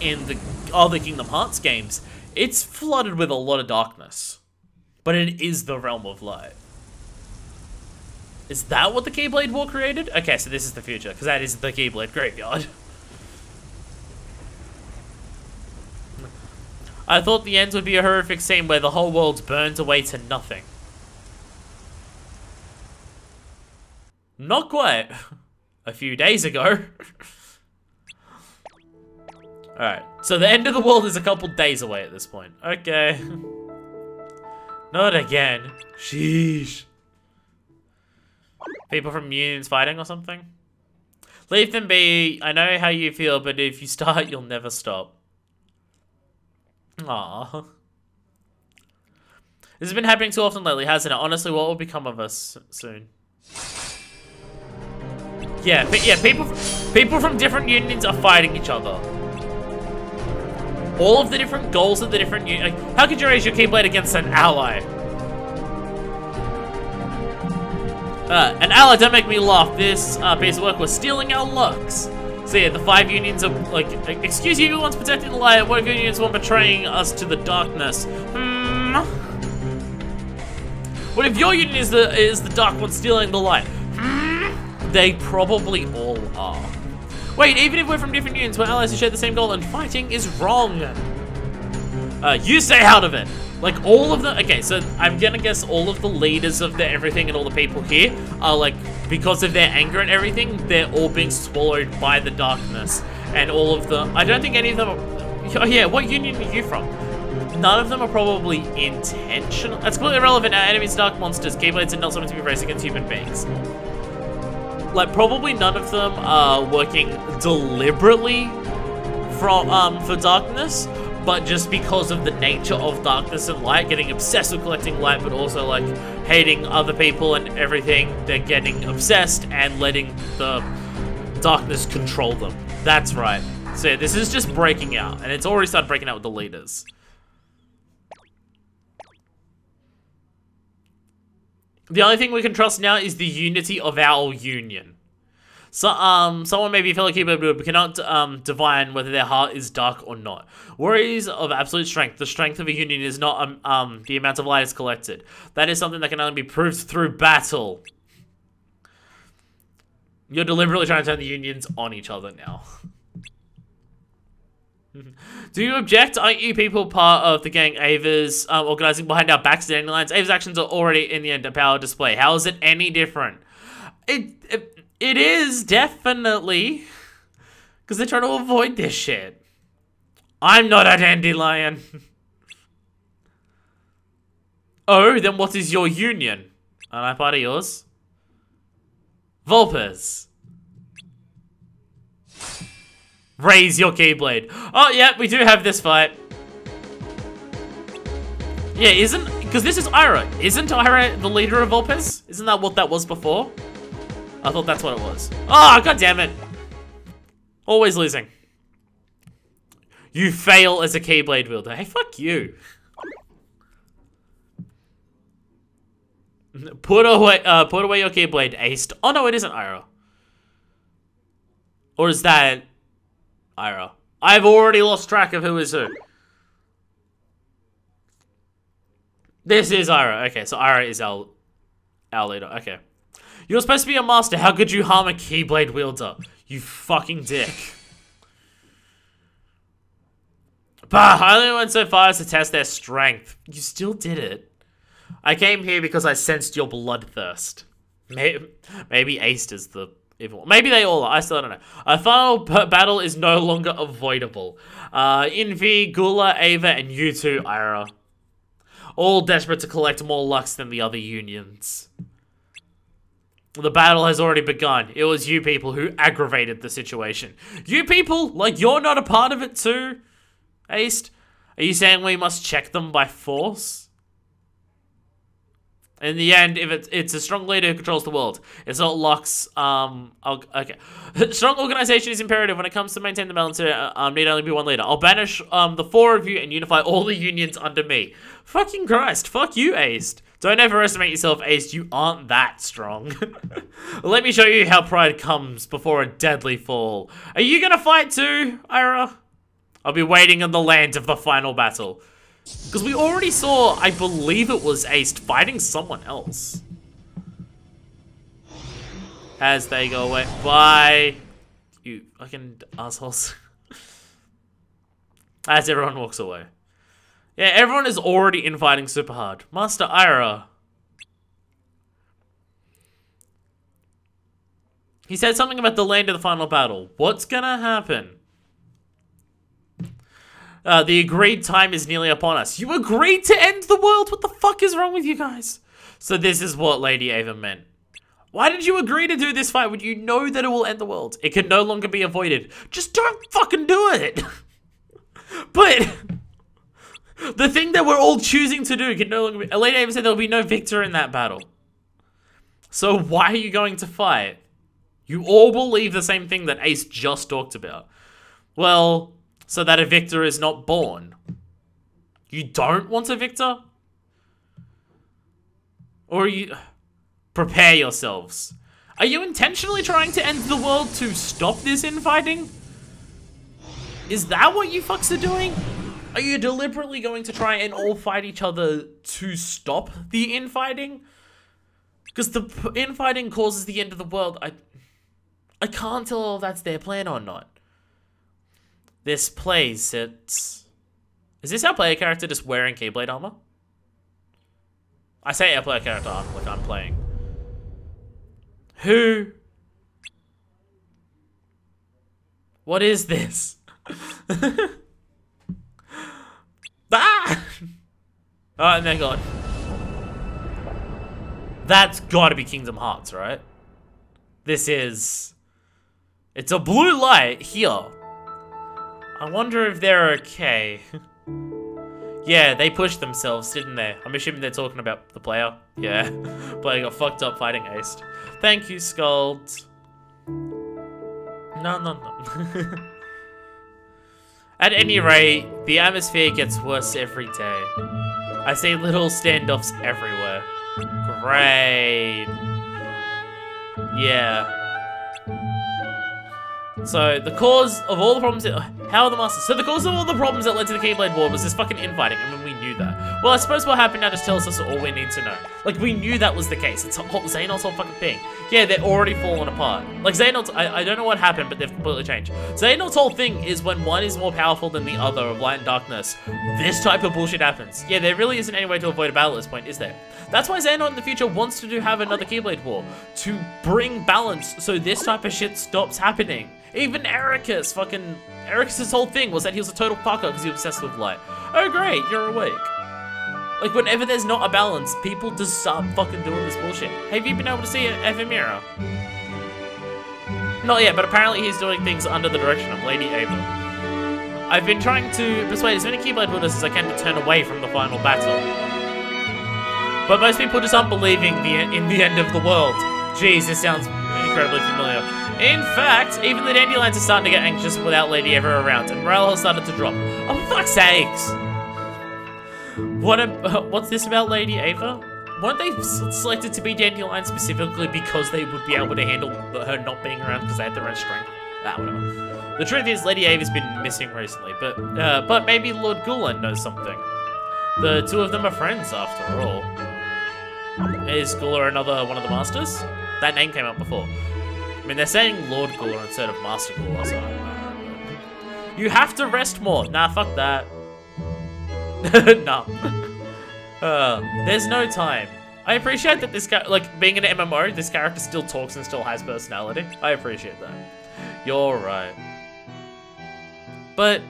in the other Kingdom Hearts games, it's flooded with a lot of darkness. But it is the realm of light. Is that what the Keyblade War created? Okay, so this is the future, because that is the Keyblade Graveyard. I thought the end would be a horrific scene where the whole world burns away to nothing. Not quite. A few days ago. Alright, so the end of the world is a couple days away at this point. Okay. Not again. Sheesh. People from unions fighting or something? Leave them be. I know how you feel, but if you start, you'll never stop. Aww. This has been happening too often lately, hasn't it? Honestly, what will become of us soon? Yeah, but yeah, people from different unions are fighting each other. All of the different goals of the different unions. Like, how could you raise your Keyblade against an ally? An ally, don't make me laugh. This piece of work was stealing our Lux. So yeah, the 5 unions are like, excuse you, who wants protecting the light? What if your unions want betraying us to the darkness? What if your union is the dark one stealing the light? They probably all are. Wait, even if we're from different unions, we're allies who share the same goal, and fighting is wrong. You stay out of it. Like, all of the... Okay, so I'm gonna guess all of the leaders of the everything and all the people here are, like, because of their anger and everything, they're all being swallowed by the darkness. And all of the... I don't think any of them are... Oh, yeah, what union are you from? None of them are probably intentional. That's completely irrelevant. Our enemies are dark monsters. Keyblades are not something to be raced against human beings. Like, probably none of them are working deliberately for darkness, but just because of the nature of darkness and light, getting obsessed with collecting light, but also, like, hating other people and everything, they're getting obsessed and letting the darkness control them. That's right. So yeah, this is just breaking out, and it's already started breaking out with the leaders. The only thing we can trust now is the unity of our union. So, someone may be a fellow Keyblade, but cannot divine whether their heart is dark or not. Warriors of absolute strength. The strength of a union is not the amount of light is collected. That is something that can only be proved through battle. You're deliberately trying to turn the unions on each other now. Do you object? Aren't you people part of the gang Ava's organizing behind our backs at any lines? Ava's actions are already in the end of power display. How is it any different? It is, definitely. Because they're trying to avoid this shit. I'm not a dandelion. Oh, then what is your union? Aren't I part of yours? Vulpes. Raise your Keyblade. Oh, yeah, we do have this fight. Yeah, because this is Ira. Isn't Ira the leader of Vulpes? Isn't that what that was before? I thought that's what it was. Oh, god damn it. Always losing. You fail as a Keyblade wielder. Hey, fuck you. Put away your Keyblade, Aced. Oh no, it isn't Ira. Or is that Ira? I've already lost track of who is who. This is Ira. Okay, so Ira is our leader. Okay. You're supposed to be a master. How could you harm a Keyblade wielder? You fucking dick. Bah, I only went so far as to test their strength. You still did it. I came here because I sensed your bloodthirst. Maybe Aced is the evil one. Maybe they all are. I still don't know. A final battle is no longer avoidable. Envy, Gula, Ava, and you two, Ira. All desperate to collect more Lux than the other unions. The battle has already begun. It was you people who aggravated the situation. You people? Like, you're not a part of it too? Aced? Are you saying we must check them by force? In the end, if it's a strong leader who controls the world. It's not Lux, okay. Strong organization is imperative when it comes to maintain the balance. Need only be one leader. I'll banish the four of you and unify all the unions under me. Fucking Christ. Fuck you, Aced. Don't overestimate yourself, Aced. You aren't that strong. Let me show you how pride comes before a deadly fall. Are you gonna fight too, Ira? I'll be waiting in the land of the final battle. Because we already saw, I believe it was Aced fighting someone else. As they go away. Bye. You fucking assholes. As everyone walks away. Yeah, everyone is already infighting super hard. Master Ira. He said something about the land of the final battle. What's gonna happen? The agreed time is nearly upon us. You agreed to end the world? What the fuck is wrong with you guys? So this is what Lady Ava meant. Why did you agree to do this fight when you know that it will end the world? It can no longer be avoided. Just don't fucking do it. But the thing that we're all choosing to do can no longer be... Lady Ava said there'll be no victor in that battle. So why are you going to fight? You all believe the same thing that Ace just talked about. Well... so that a victor is not born. You don't want a victor? Or you... prepare yourselves. Are you intentionally trying to end the world to stop this infighting? Is that what you fucks are doing? Are you deliberately going to try and all fight each other to stop the infighting? Because the infighting causes the end of the world. I can't tell if that's their plan or not. This plays it. Is this our player character just wearing Keyblade armor? I say our player character armor like I'm playing. Who? What is this? Ah! Oh, and they're gone. That's gotta be Kingdom Hearts, right? This is... it's a blue light here. I wonder if they're okay. Yeah, they pushed themselves, didn't they? I'm assuming they're talking about the player. Yeah, player got fucked up fighting Aced. Thank you, Scald. No. At any rate, the atmosphere gets worse every day. I see little standoffs everywhere. Great. Yeah. So, the cause of all the problems... How are the masters? So, the cause of all the problems that led to the Keyblade War was this fucking infighting, and when we knew that. Well, I suppose what happened now just tells us all we need to know. Like, we knew that was the case. It's Xehanort's whole fucking thing. Yeah, they're already falling apart. Like, Xehanort's... I don't know what happened, but they've completely changed. Xehanort's whole thing is when one is more powerful than the other of light and darkness, this type of bullshit happens. Yeah, there really isn't any way to avoid a battle at this point, is there? That's why Xehanort in the future wants to have another Keyblade War. To bring balance so this type of shit stops happening. Even Ericus, Ericus' whole thing was that he was a total fucker because he was obsessed with light. Oh great, you're awake. Like whenever there's not a balance, people just start fucking doing this bullshit. Have you been able to see Ephemera? Not yet, but apparently he's doing things under the direction of Lady Ava. I've been trying to persuade as many Keyblade wielders as I can to turn away from the final battle. But most people just aren't believing in the end of the world. Jeez, this sounds incredibly familiar. In fact, even the Dandelions are starting to get anxious without Lady Eva around, and morale has started to drop. Oh, for fuck's sakes! What's this about Lady Ava? Weren't they selected to be Dandelions specifically because they would be able to handle her not being around because they had their own strength? Ah, whatever. The truth is, Lady Ava's been missing recently, but maybe Lord Gulen knows something. The two of them are friends, after all. Is Gula another one of the masters? That name came up before. I mean, they're saying Lord Gula instead of Master Gula, so... You have to rest more. Nah, fuck that. Nah. There's no time. I appreciate that this guy, like, being an MMO, this character still talks and still has personality. I appreciate that. You're right. But...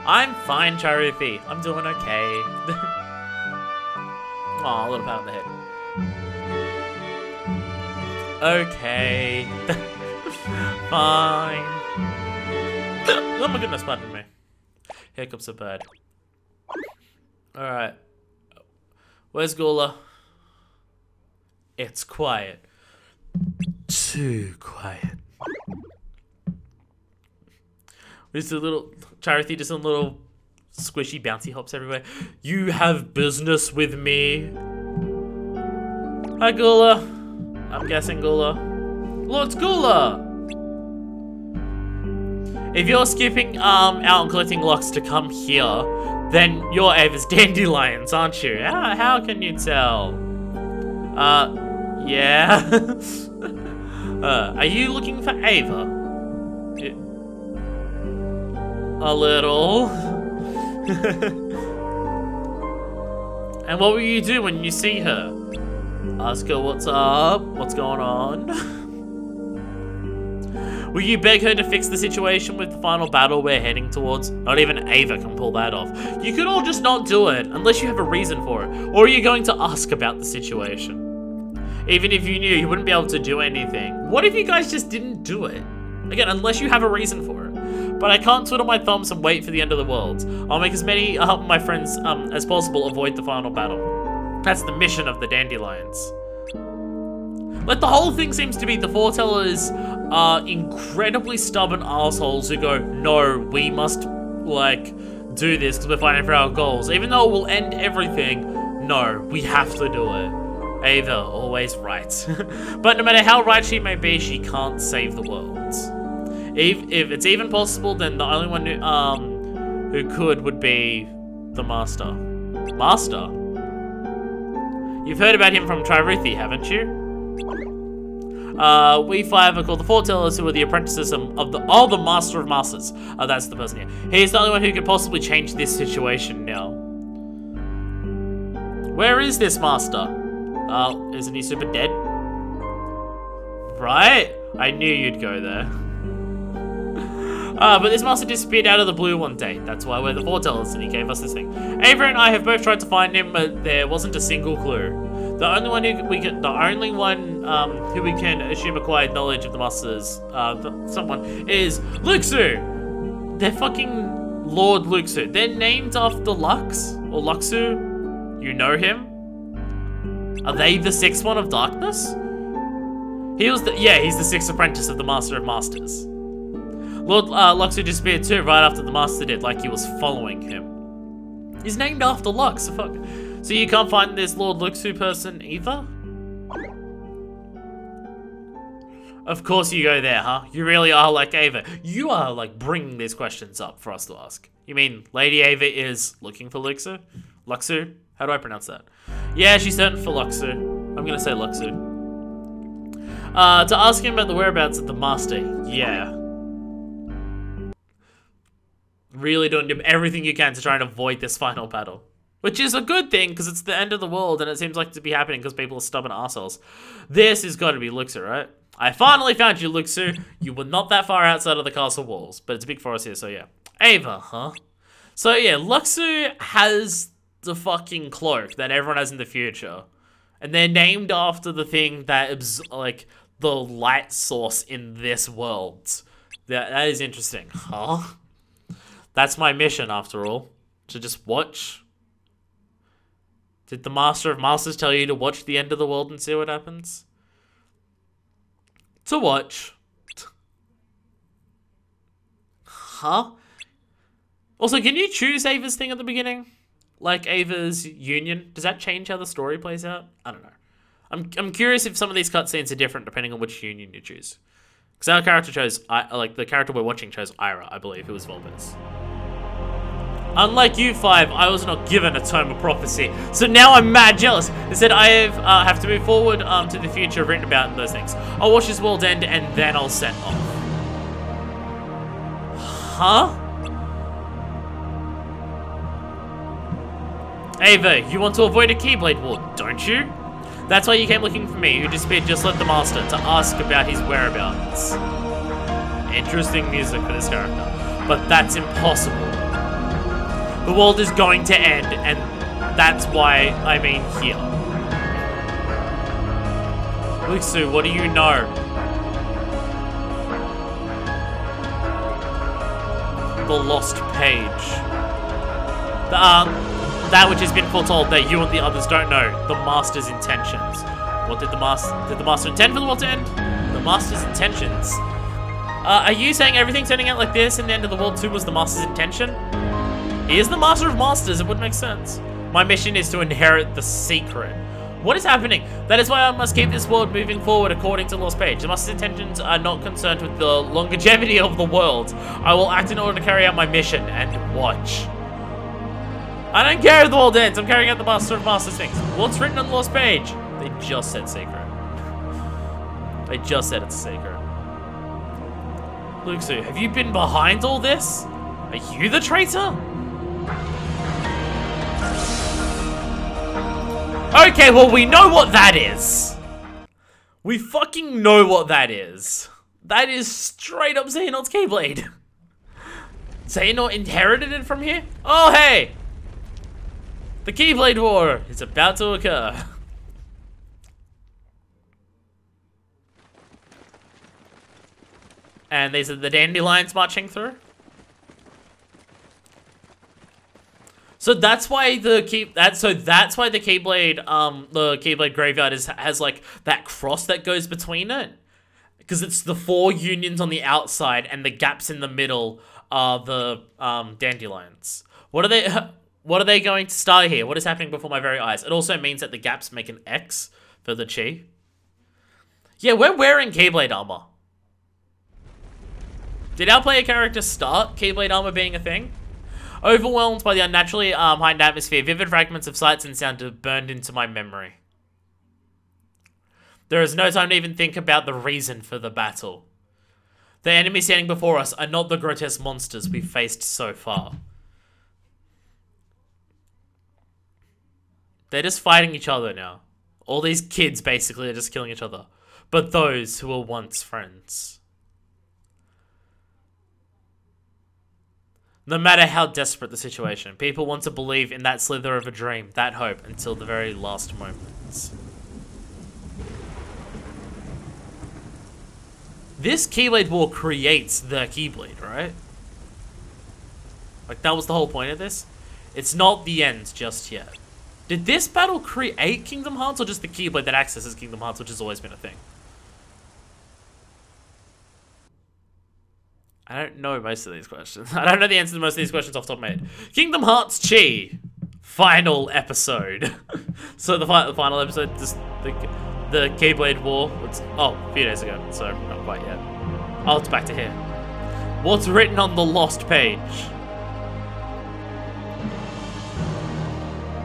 I'm fine, Charuthi. I'm doing okay. Aw, a little pat on the head. Okay. Fine. Oh my goodness, pardon me. Hiccups are bad. Alright. Where's Gula? It's quiet. Too quiet. Just a little... Charuthi just a little squishy bouncy hops everywhere. You have business with me. Hi, Gula. I'm guessing Gula. Lord Gula! If you're skipping out and collecting locks to come here, then you're Ava's Dandelions, aren't you? How can you tell? Yeah. Are you looking for Ava? A little. And what will you do when you see her? Ask her what's up, what's going on. Will you beg her to fix the situation with the final battle we're heading towards? Not even Ava can pull that off. You could all just not do it, unless you have a reason for it. Or are you going to ask about the situation? Even if you knew, you wouldn't be able to do anything. What if you guys just didn't do it? Again, unless you have a reason for it. But I can't twiddle my thumbs and wait for the end of the world. I'll make as many of my friends as possible avoid the final battle. That's the mission of the Dandelions. Like, the whole thing seems to be the foretellers are incredibly stubborn assholes who go, no, we must, like, do this because we're fighting for our goals. Even though it will end everything, no, we have to do it. Ava, always right. But no matter how right she may be, she can't save the world. If it's even possible, then the only one who could would be the Master. Master? You've heard about him from Charuthi, haven't you? We five are called the Foretellers, who are the apprentices of the Master of Masters. That's the person here. He's the only one who could possibly change this situation now. Where is this Master? Isn't he super dead? Right? I knew you'd go there. But this master disappeared out of the blue one day. That's why we're the foretellers, and he gave us this thing. Ava and I have both tried to find him, but there wasn't a single clue. The only one who we can assume acquired knowledge of the masters, someone is Luxu. They're fucking Lord Luxu. They're named after Lux or Luxu. You know him? Are they the sixth one of darkness? He's the sixth apprentice of the Master of Masters. Lord Luxu disappeared too right after the Master did, like he was following him. He's named after Lux. The fuck. So you can't find this Lord Luxu person either? Of course you go there, huh? You really are like Ava. You are like bringing these questions up for us to ask. You mean Lady Ava is looking for Luxu? Luxu? How do I pronounce that? Yeah, she's searching for Luxu. I'm gonna say Luxu. To ask him about the whereabouts of the Master. Yeah. Really doing everything you can to try and avoid this final battle. Which is a good thing, because it's the end of the world, and it seems like it to be happening because people are stubborn assholes. This has got to be Luxu, right? I finally found you, Luxu. You were not that far outside of the castle walls, but it's a big forest here, so yeah. Ava, huh? So yeah, Luxu has the fucking cloak that everyone has in the future. And they're named after the thing that, like, the light source in this world. That is interesting, huh? That's my mission, after all. To just watch. Did the Master of Masters tell you to watch the end of the world and see what happens? To watch. Huh? Also, can you choose Ava's thing at the beginning? Like Ava's union? Does that change how the story plays out? I don't know. I'm curious if some of these cutscenes are different depending on which union you choose. Because our character chose, like the character we're watching chose Ira, I believe, who was Volbus. Unlike you 5, I was not given a tome of prophecy, so now I'm mad jealous. Instead, I have to move forward to the future written about those things. I'll watch this world end, and then I'll set off. Huh? Ava, you want to avoid a Keyblade War, don't you? That's why you came looking for me, who disappeared just like the Master, to ask about his whereabouts. Interesting music for this character, but that's impossible. The world is going to end, and that's why I'm in here. Luxu, what do you know? The lost page. That which has been foretold that you and the others don't know. The Master's intentions. What did the Master intend for the world to end? The Master's intentions. Are you saying everything turning out like this in the end of the world too was the Master's intention? He is the Master of Masters, it would make sense. My mission is to inherit the secret. What is happening? That is why I must keep this world moving forward according to Lost Page. The Master's intentions are not concerned with the longevity of the world. I will act in order to carry out my mission and watch. I don't care if the world ends. I'm carrying out the Master of Masters things. What's written on the Lost Page? They just said secret. They just said it's a secret. Luxu, have you been behind all this? Are you the traitor? Okay, well, we know what that is. We fucking know what that is. That is straight up Xehanort's Keyblade. Xehanort inherited it from here? Oh, hey! The Keyblade War is about to occur. And these are the dandelions marching through. So that's why the Keyblade graveyard has like that cross that goes between it, because it's the 4 unions on the outside and the gaps in the middle are the dandelions. What are they going to start here? What is happening before my very eyes? It also means that the gaps make an X for the chi. Yeah, we're wearing Keyblade armor. Did our player character start Keyblade armor being a thing? Overwhelmed by the unnaturally heightened atmosphere, vivid fragments of sights and sound are burned into my memory. There is no time to even think about the reason for the battle. The enemies standing before us are not the grotesque monsters we've faced so far. They're just fighting each other now. All these kids basically are just killing each other. But those who were once friends. No matter how desperate the situation, people want to believe in that slither of a dream, that hope, until the very last moments. This Keyblade War creates the Keyblade, right? Like, that was the whole point of this. It's not the end just yet. Did this battle create Kingdom Hearts, or just the Keyblade that accesses Kingdom Hearts, which has always been a thing? I don't know most of these questions. I don't know the answer to most of these questions off the top of my head. Kingdom Hearts Chi. final episode. So the final episode, the Keyblade War. A few days ago, so not quite yet. Oh, it's back to here. What's written on the lost page?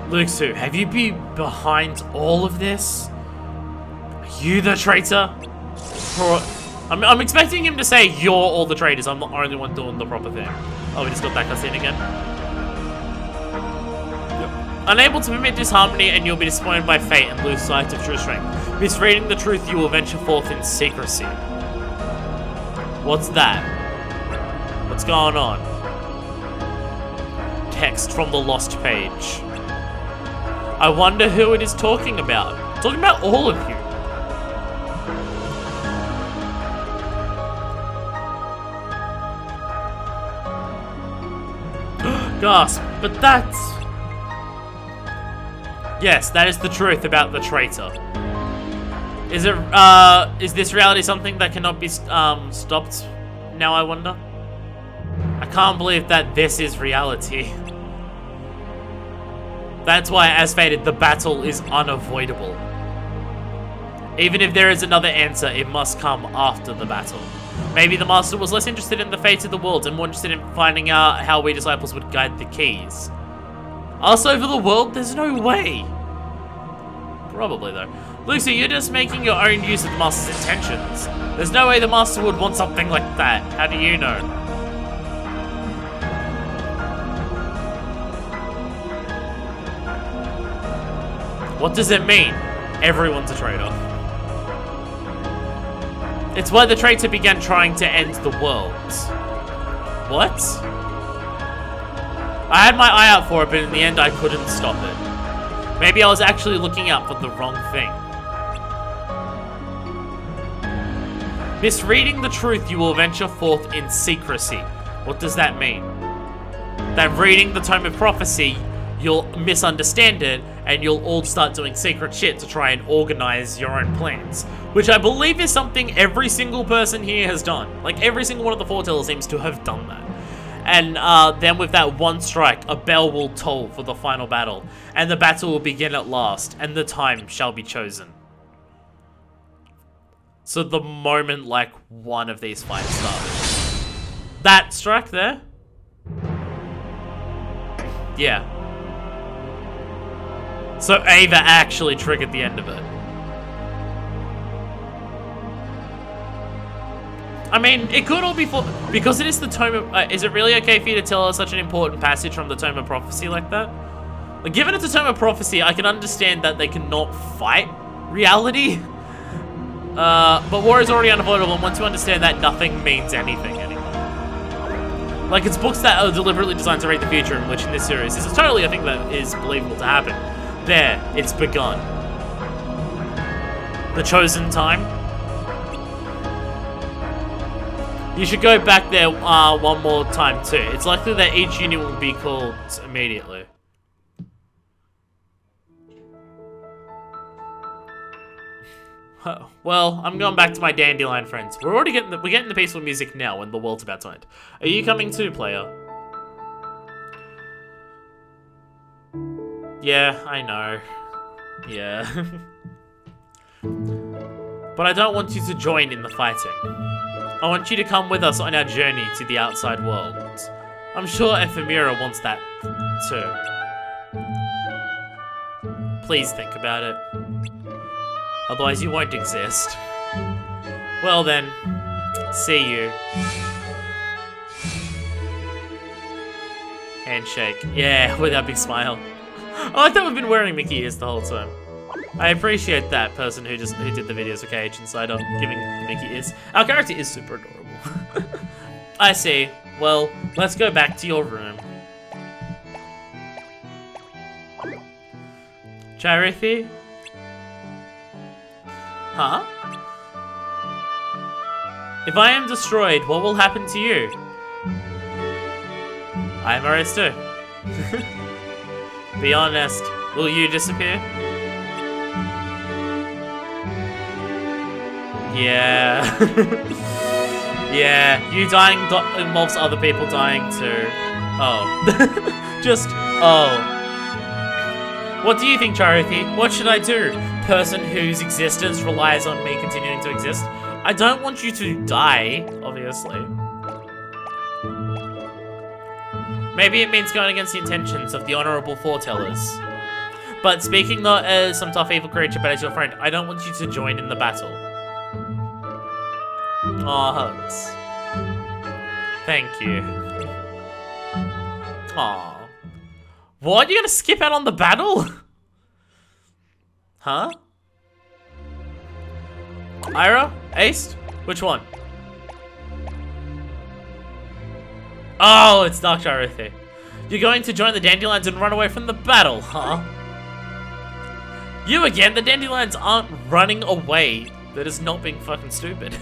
Luxu, have you been behind all of this? Are you the traitor? Or, I'm expecting him to say you're all the traitors. I'm the only one doing the proper thing. Oh, we just got that cutscene again. Yep. Unable to permit disharmony, and you'll be disappointed by fate and lose sight of true strength. Misreading the truth, you will venture forth in secrecy. What's that? What's going on? Text from the lost page. I wonder who it is talking about. Talking about all of you. Gasp, but that's... Yes, that is the truth about the traitor. Is this reality something that cannot be stopped? Now I wonder. I can't believe that this is reality. That's why, as fated, the battle is unavoidable. Even if there is another answer, it must come after the battle. Maybe the Master was less interested in the fate of the world and more interested in finding out how we disciples would guide the keys. Us over the world? There's no way. Probably, though. Lucy, you're just making your own use of the Master's intentions. There's no way the Master would want something like that. How do you know? What does it mean? Everyone's a traitor. It's why the traitor began trying to end the world. What? I had my eye out for it, but in the end I couldn't stop it. Maybe I was actually looking out for the wrong thing. Misreading the truth, you will venture forth in secrecy. What does that mean? That reading the Tome of Prophecy, you'll misunderstand it, and you'll all start doing secret shit to try and organize your own plans. Which I believe is something every single person here has done. Like, every single one of the foretellers seems to have done that. And then with that one strike, a bell will toll for the final battle. And the battle will begin at last, and the time shall be chosen. So the moment, like, one of these fights started. That strike there? Yeah. So Ava actually triggered the end of it. I mean, it could all be for... Because it is the Tome of... is it really okay for you to tell us such an important passage from the Tome of Prophecy like that? Like, given it's a Tome of Prophecy, I can understand that they cannot fight reality. But war is already unavoidable, and once you understand that, nothing means anything anymore. Like, it's books that are deliberately designed to read the future, in which in this series, this is totally a thing that is believable to happen. There, it's begun. The chosen time. You should go back there one more time too. It's likely that each unit will be called immediately. Well, I'm going back to my dandelion friends. We're getting the peaceful music now when the world's about to end. Are you coming too, player? Yeah, I know. Yeah. But I don't want you to join in the fighting. I want you to come with us on our journey to the outside world. I'm sure Ephemera wants that too. Please think about it. Otherwise you won't exist. Well then, see you. Handshake. Yeah, with that big smile. Oh, I thought we've been wearing Mickey ears the whole time. I appreciate that person who did the videos for KHInsider giving Mickey ears. Our character is super adorable. I see. Well, let's go back to your room. Charithi? Huh? If I am destroyed, what will happen to you? I am erased too. Be honest, will you disappear? Yeah. Yeah, you dying involves other people dying too. Oh. Just, oh. What do you think, Charity? What should I do? Person whose existence relies on me continuing to exist? I don't want you to die, obviously. Maybe it means going against the intentions of the honorable foretellers. But speaking not as some tough evil creature, but as your friend, I don't want you to join in the battle. Aw, hugs. Thank you. Aw. What? You're gonna skip out on the battle? Huh? Ira? Aced? Which one? Oh, it's Dark Charity. You're going to join the Dandelions and run away from the battle, huh? You again? The Dandelions aren't running away. They're just not being fucking stupid.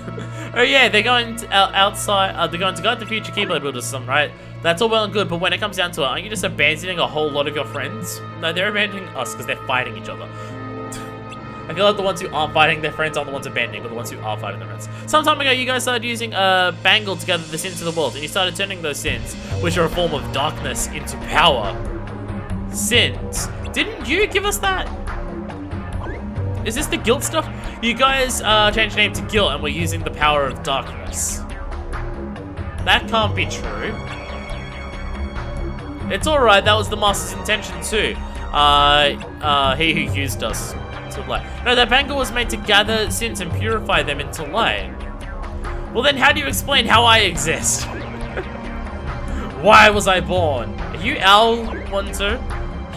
Oh yeah, they're going to, outside. They're going to guide the future Keyblade Wielders or something, right? That's all well and good, but when it comes down to it, aren't you just abandoning a whole lot of your friends? No, they're abandoning us because they're fighting each other. I feel like the ones who aren't fighting their friends aren't the ones abandoning, but the ones who are fighting their friends. Some time ago, you guys started using Bangle to gather the sins of the world, and you started turning those sins, which are a form of darkness, into power. Sins. Didn't you give us that? Is this the guilt stuff? You guys changed name to guilt, and we're using the power of darkness. That can't be true. It's alright, that was the Master's intention too. He who used us to light. No, that Bangle was made to gather sins and purify them into light. Well then, how do you explain how I exist? Why was I born? Are you Owl one too?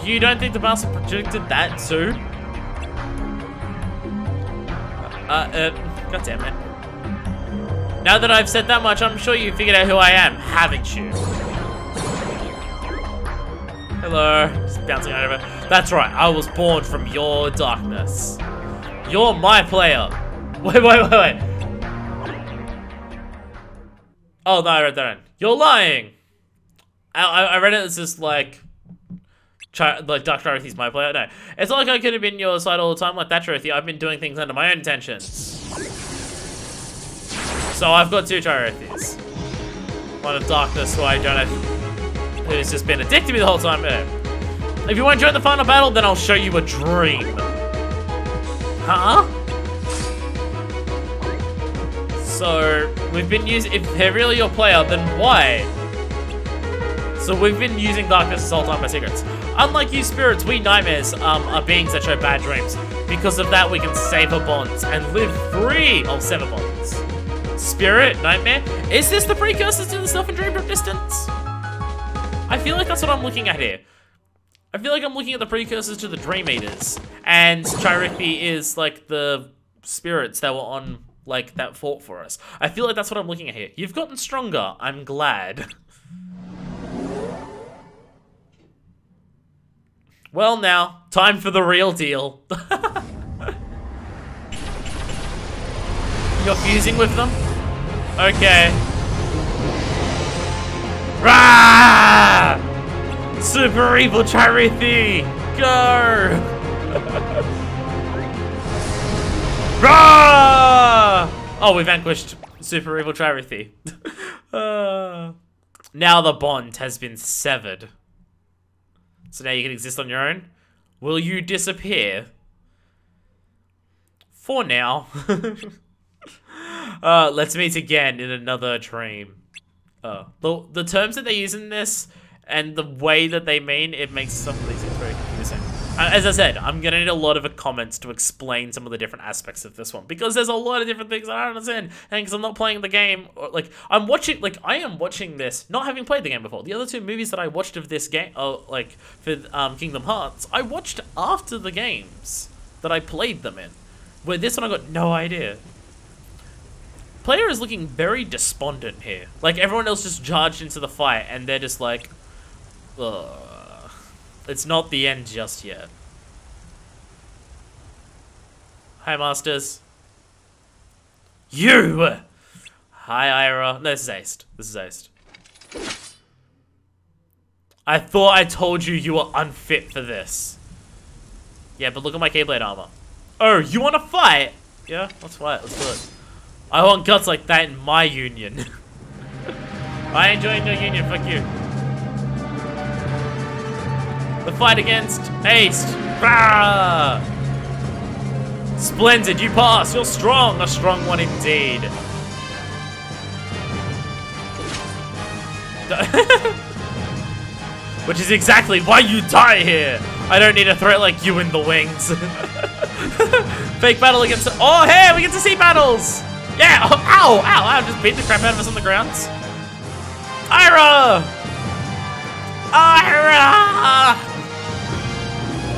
You don't think the Master predicted that too? God damn it. Now that I've said that much, I'm sure you figured out who I am, haven't you? Hello. Just bouncing over. That's right, I was born from your darkness. You're my player. Wait. Oh, no, I read that in. You're lying. I read it as just like Dark Charity my player. No, it's not like I could have been your side all the time like that, Charity. I've been doing things under my own intentions. So I've got two Charities. One of Darkness, who I don't have, who's just been addicted to me the whole time. If you won't join the final battle, then I'll show you a dream. Huh? So we've been using. If they're really your player, then why? So we've been using darkness this whole time by secrets. Unlike you spirits, we nightmares are beings that show bad dreams. Because of that, we can save our bonds and live free of sever bonds. Spirit, nightmare. Is this the precursors to the stuff in Dream of Distance? I feel like that's what I'm looking at here. I feel like I'm looking at the precursors to the Dream Eaters. And Chirithi is like the spirits that were on, like, that fought for us. I feel like that's what I'm looking at here. You've gotten stronger. I'm glad. Well now, time for the real deal. You're fusing with them? Okay. Rah! Super evil Chirithi! Go! Rah! Oh, we vanquished super evil Chirithi. Now the bond has been severed. So now you can exist on your own. Will you disappear? For now. Let's meet again in another dream. The terms that they use in this and the way that they mean, it makes some of these things very confusing. As I said, I'm gonna need a lot of comments to explain some of the different aspects of this one because there's a lot of different things that I don't understand. And because I'm not playing the game, or, like I am watching this, not having played the game before. The other two movies that I watched of this game, like for Kingdom Hearts, I watched after the games that I played them in. Where this one I got no idea. Player is looking very despondent here. Like everyone else just charged into the fight and they're just like, ugh. It's not the end just yet. Hi, Masters. You! Hi, Ira. No, this is Aced. This is Aced. I thought I told you you were unfit for this. Yeah, but look at my Keyblade armor. Oh, you want to fight? Yeah, let's fight. Let's do it. I want guts like that in my union. I ain't joining your union. Fuck you. The fight against Haste. Rah! Splendid, you pass. You're strong. A strong one indeed. Which is exactly why you die here. I don't need a threat like you in the wings. Fake battle against... Oh, hey, we get to see battles. Yeah. Oh, ow, ow, ow. Just beat the crap out of us on the ground. Ira! Ira!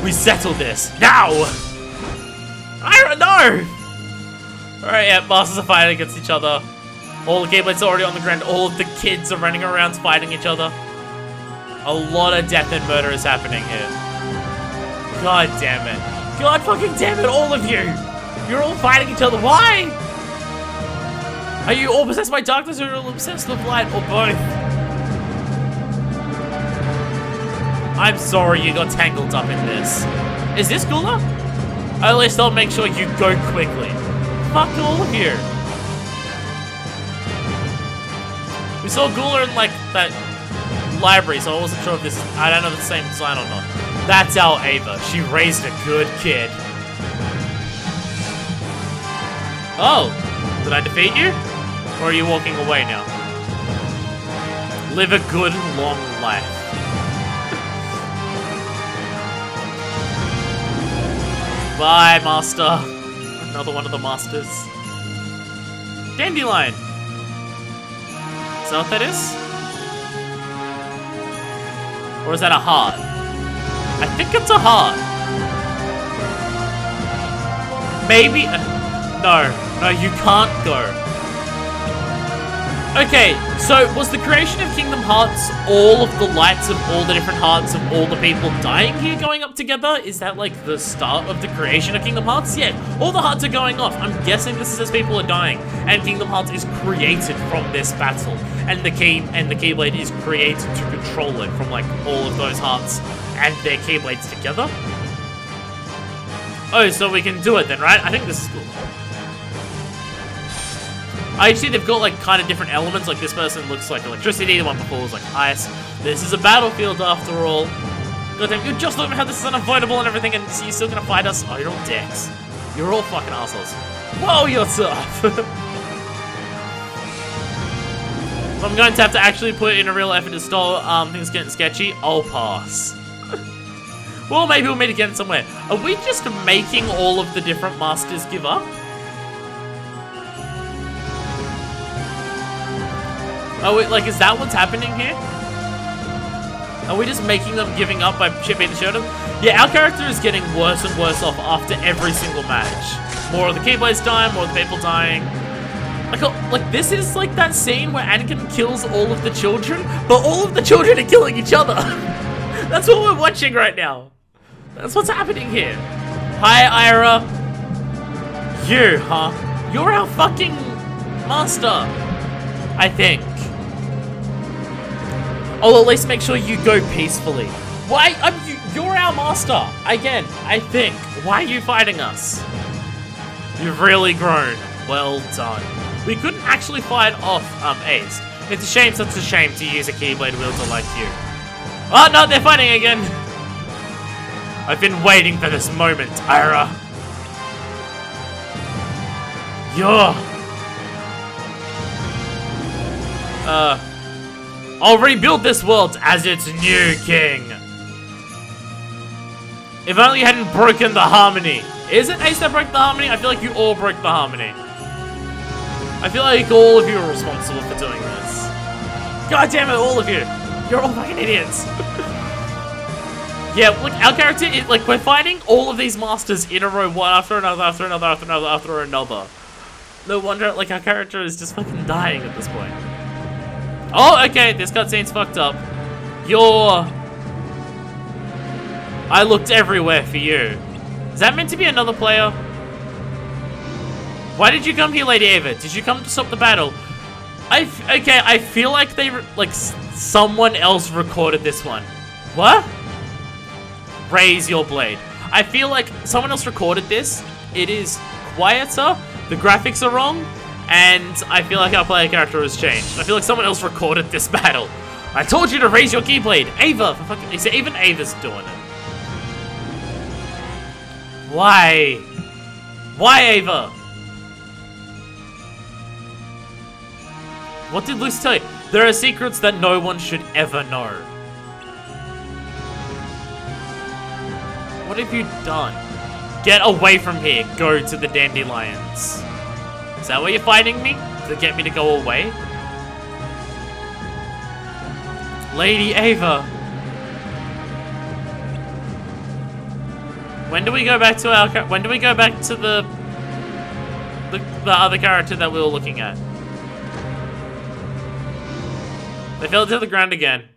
We settle this. Now! Ira, no! Alright, yeah, masters are fighting against each other. All the Keyblades are already on the ground. All of the kids are running around fighting each other. A lot of death and murder is happening here. God damn it. God fucking damn it, all of you! You're all fighting each other. Why? Are you all possessed by darkness or are you all obsessed with light or both? I'm sorry you got tangled up in this. Is this Gula? At least I'll make sure you go quickly. Fuck all of you. We saw Gula in like that library, so I wasn't sure if this is, I don't know if it's the same design or not. That's our Ava. She raised a good kid. Oh, did I defeat you? Or are you walking away now? Live a good, long life. Bye, Master. Another one of the Masters. Dandelion. Is that what that is? Or is that a heart? I think it's a heart. Maybe. No, you can't go. Okay, so was the creation of Kingdom Hearts all of the lights of all the different hearts of all the people dying here going up together? Is that like the start of the creation of Kingdom Hearts? Yeah, all the hearts are going off. I'm guessing this is as people are dying, and Kingdom Hearts is created from this battle, and the Keyblade is created to control it from like all of those hearts and their Keyblades together. Oh, so we can do it then, right? I think this is cool. I see they've got like kind of different elements, like this person looks like electricity, the one before was like ice. This is a battlefield after all. Goddamn, you just learned how this is unavoidable and everything, and you're still gonna fight us? Oh, you're all dicks. You're all fucking assholes. Whoa, you're tough. If I'm going to have to actually put in a real effort to stop things getting sketchy, I'll pass. Well, maybe we'll meet again somewhere. Are we just making all of the different masters give up? Oh, like, is that what's happening here? Are we just making them giving up by beating the shit out of them? Yeah, our character is getting worse and worse off after every single match. More of the Keyblades dying, more of the people dying. Like, this is like that scene where Anakin kills all of the children, but all of the children are killing each other. That's what we're watching right now. That's what's happening here. Hi, Ira. You, huh? You're our fucking master, I think. I'll at least make sure you go peacefully. Why? You're our master. Again, I think. Why are you fighting us? You've really grown. Well done. We couldn't actually fight off Ace. It's a shame, such a shame to use a Keyblade wielder like you. Oh no, they're fighting again. I've been waiting for this moment, Ira. I'll rebuild this world as its new king. If only you hadn't broken the harmony. Is it Ace that broke the harmony? I feel like you all broke the harmony. I feel like all of you are responsible for doing this. God damn it, all of you. You're all fucking idiots. Yeah, look, our character, like, we're fighting all of these masters in a row, one after another, after another, after another, after another. No wonder, like, our character is just fucking dying at this point. Oh, okay, this cutscene's fucked up. I looked everywhere for you. Is that meant to be another player? Why did you come here, Lady Ava? Did you come to stop the battle? Okay, I feel like someone else recorded this one. What? Raise your blade. I feel like someone else recorded this. It is quieter. The graphics are wrong. And I feel like our player character has changed. I feel like someone else recorded this battle. I told you to raise your Keyblade! Ava! For fucking, is it even Ava's doing it? Why? Why, Ava? What did Lucy tell you? There are secrets that no one should ever know. What have you done? Get away from here. Go to the dandelions. Is that why you're fighting me? To get me to go away? Lady Ava. When do we go back to our... When do we go back to the other character that we were looking at? They fell to the ground again.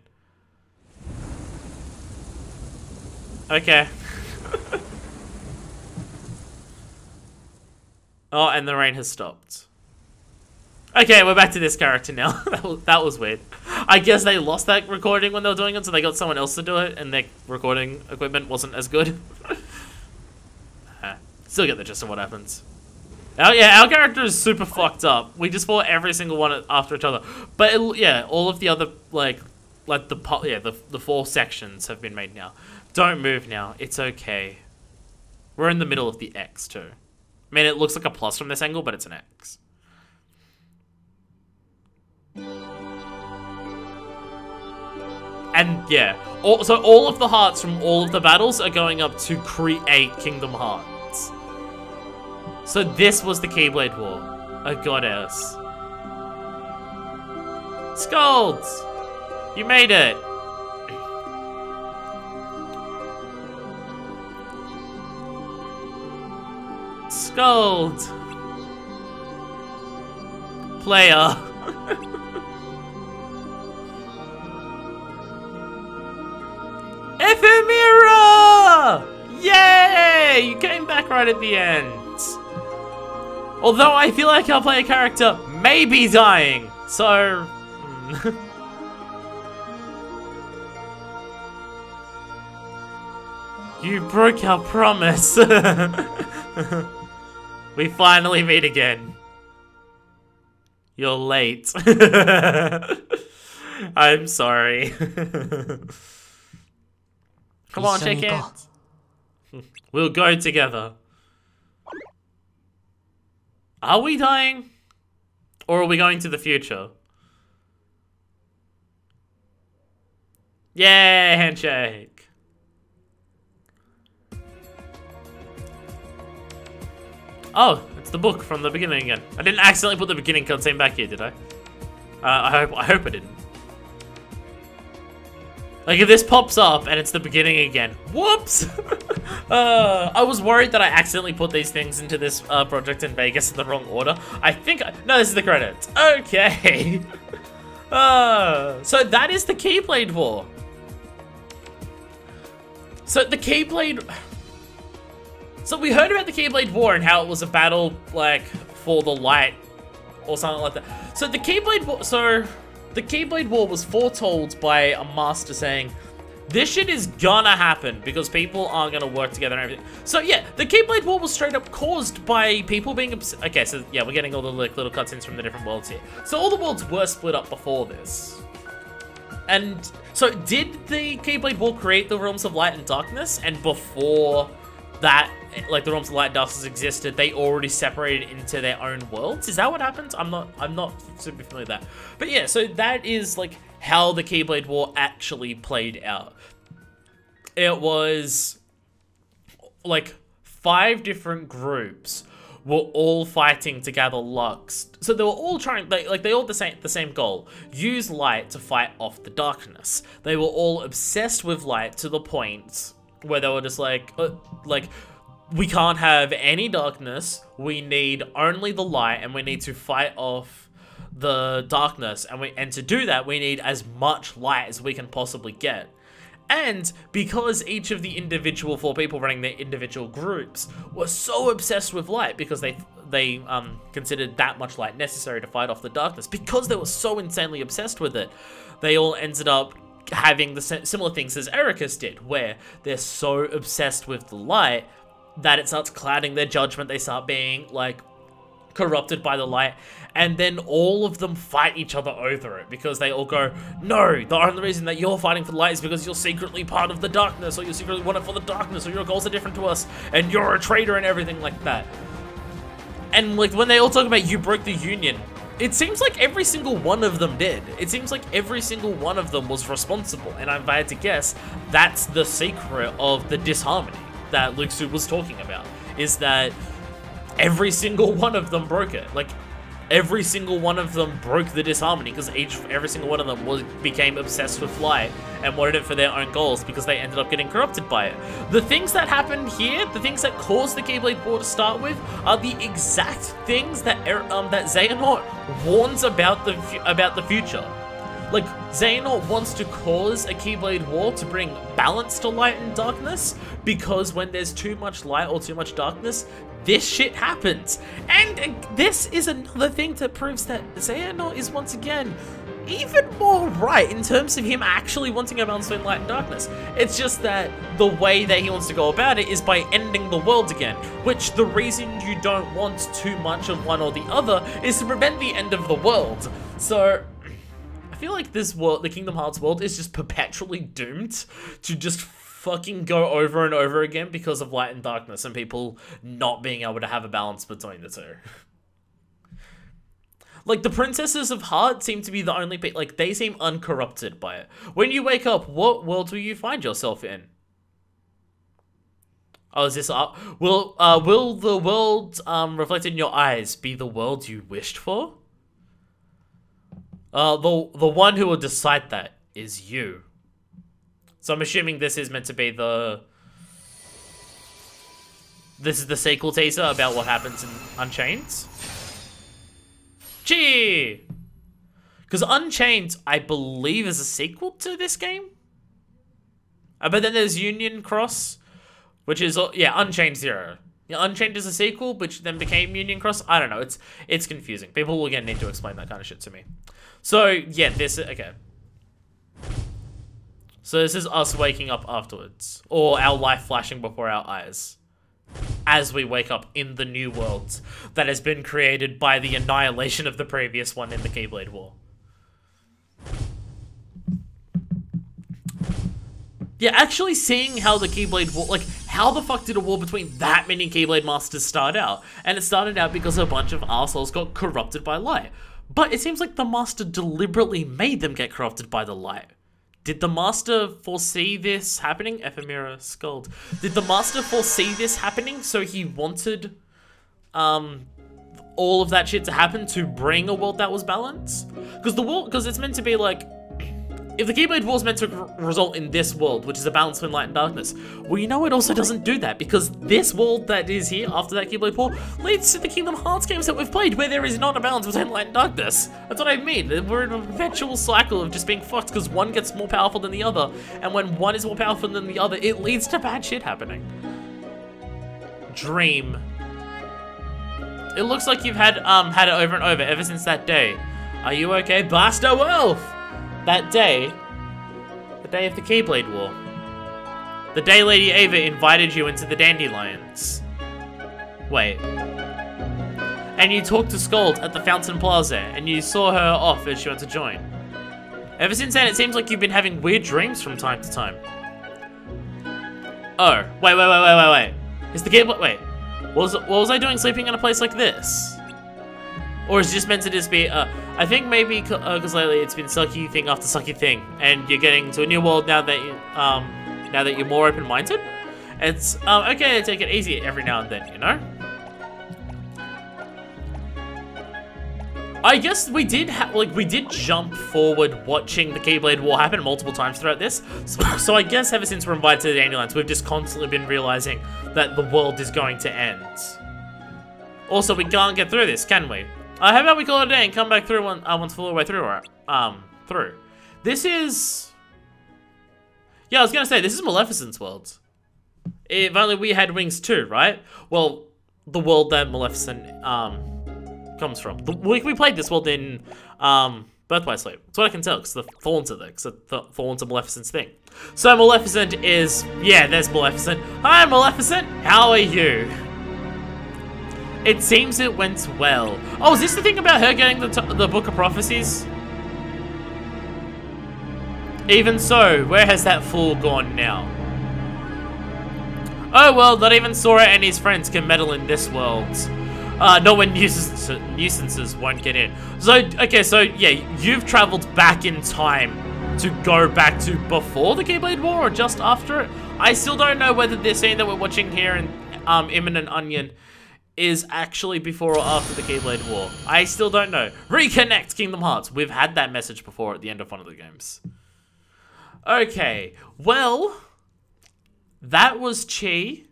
Okay. Oh, and the rain has stopped. Okay, we're back to this character now. that was weird. I guess they lost that recording when they were doing it, so they got someone else to do it, and their recording equipment wasn't as good. Still get the gist of what happens. Yeah, our character is super fucked up. We just fought every single one after each other. But yeah, all of the other the 4 sections have been made now. Don't move now. It's okay. We're in the middle of the X too. I mean, it looks like a plus from this angle, but it's an X. And yeah, so all of the hearts from all of the battles are going up to create Kingdom Hearts. So this was the Keyblade War. A goddess. Scolds! You made it! Scold! Player. Ephemera! Yay! You came back right at the end. Although I feel like our player character may be dying, so... You broke our promise. We finally meet again. You're late. I'm sorry. Come on, shake hands. We'll go together. Are we dying? Or are we going to the future? Yeah, handshake. Oh, it's the book from the beginning again. I didn't accidentally put the beginning cutscene back here, did I? I hope I didn't. Like, if this pops up and it's the beginning again, whoops! I was worried that I accidentally put these things into this project in Vegas in the wrong order. No, this is the credits. Okay. So that is the Keyblade War. So the Keyblade... So we heard about the Keyblade War and how it was a battle, like, for the light or something like that. So the Keyblade War... The Keyblade War was foretold by a master saying, this shit is gonna happen because people are gonna work together and everything. So yeah, the Keyblade War was straight up caused by people being okay, so yeah, we're getting all the little cutscenes from the different worlds here. So all the worlds were split up before this. And so did the Keyblade War create the Realms of Light and Darkness? And before that, like the Realms of Light and Darkness existed, they already separated into their own worlds? Is that what happened? I'm not super familiar with that. But yeah, so that is like how the Keyblade War actually played out. It was like 5 different groups were all fighting to gather Lux. So they were all trying, they all had the same goal. Use light to fight off the darkness. They were all obsessed with light to the point where they were just like we can't have any darkness. We need only the light, and we need to fight off the darkness. And to do that, we need as much light as we can possibly get. And because each of the individual 4 people running their individual groups were so obsessed with light because they considered that much light necessary to fight off the darkness, because they were so insanely obsessed with it, they all ended up having the similar things as Erika's did, where they're so obsessed with the light that it starts clouding their judgment. They start being like corrupted by the light, and then all of them fight each other over it because they all go, no, the only reason that you're fighting for the light is because you're secretly part of the darkness, or you secretly want it for the darkness, or your goals are different to us, and you're a traitor and everything like that. And like when they all talk about you broke the union, it seems like every single one of them did. It seems like every single one of them was responsible, and if I had to guess, that's the secret of the disharmony that Luke Su was talking about, is that every single one of them broke it. Like, every single one of them broke the disharmony because every single one of them became obsessed with light and wanted it for their own goals because they ended up getting corrupted by it. The things that happened here, the things that caused the Keyblade War to start with, are the exact things that that Xehanort warns about the future. Like, Xehanort wants to cause a Keyblade War to bring balance to light and darkness, because when there's too much light or too much darkness, this shit happens. And this is another thing that proves that Xehanort is once again even more right in terms of him actually wanting a balance between light and darkness. It's just that the way that he wants to go about it is by ending the world again, which the reason you don't want too much of one or the other is to prevent the end of the world. So I feel like this world, the Kingdom Hearts world, is just perpetually doomed to just fucking go over and over again because of light and darkness and people not being able to have a balance between the two. Like, the Princesses of Heart seem to be the only people, like, they seem uncorrupted by it. When you wake up, what world will you find yourself in? Oh, is this up? Will the world reflected in your eyes be the world you wished for? The one who will decide that is you. So I'm assuming this is meant to be this is the sequel teaser about what happens in Unchained. Gee! Because Unchained, I believe, is a sequel to this game. But then there's Union Cross, which is, yeah, Unchained 0. Yeah, Unchained is a sequel, which then became Union Cross. I don't know, it's confusing. People will again need to explain that kind of shit to me. So, yeah, okay. So this is us waking up afterwards, or our life flashing before our eyes, as we wake up in the new world that has been created by the annihilation of the previous one in the Keyblade War. Yeah, actually seeing how the Keyblade War, like, how the fuck did a war between that many Keyblade Masters start out? And it started out because a bunch of arseholes got corrupted by light. But it seems like the Master deliberately made them get corrupted by the light. Did the Master foresee this happening? Ephemera Scald. Did the Master foresee this happening so he wanted all of that shit to happen to bring a world that was balanced? Because it's meant to be like, if the Keyblade War is meant to result in this world, which is a balance between light and darkness, well, you know it also doesn't do that, because this world that is here after that Keyblade War leads to the Kingdom Hearts games that we've played, where there is not a balance between light and darkness. That's what I mean. We're in a perpetual cycle of just being fucked because one gets more powerful than the other, and when one is more powerful than the other, it leads to bad shit happening. Dream. It looks like you've had it over and over ever since that day. Are you okay, Blaster Wolf? That day, the day of the Keyblade War. The day Lady Ava invited you into the Dandelions. Wait. And you talked to Scald at the Fountain Plaza, and you saw her off as she went to join. Ever since then, it seems like you've been having weird dreams from time to time. Oh, wait. Is the Keyblade, wait. What was I doing sleeping in a place like this? Or is it just meant to just be, I think maybe because lately it's been sucky thing after sucky thing, and you're getting to a new world now that you're more open-minded. It's okay to take it easy every now and then, you know. I guess we did jump forward watching the Keyblade War happen multiple times throughout this. So I guess ever since we're invited to the Dandelions, we've just constantly been realizing that the world is going to end. Also, we can't get through this, can we? How about we call it a day and come back through once we're all the way through, This is... Yeah, I was gonna say, this is Maleficent's world. If only we had wings too, right? Well, the world that Maleficent, comes from. We played this world in, Birth by Sleep. That's what I can tell, because the thorns are there, because the thorns are Maleficent's thing. So Maleficent is... Yeah, there's Maleficent. Hi, Maleficent! How are you? It seems it went well. Oh, is this the thing about her getting the Book of Prophecies? Even so, where has that fool gone now? Oh well, not even Sora and his friends can meddle in this world. Not when nuisances won't get in. So, okay, so yeah, you've traveled back in time to go back to before the Keyblade War or just after it? I still don't know whether this scene that we're watching here in Imminent Onion is actually before or after the Keyblade War. I still don't know. Reconnect Kingdom Hearts. We've had that message before at the end of one of the games. Okay, well, that was Chi.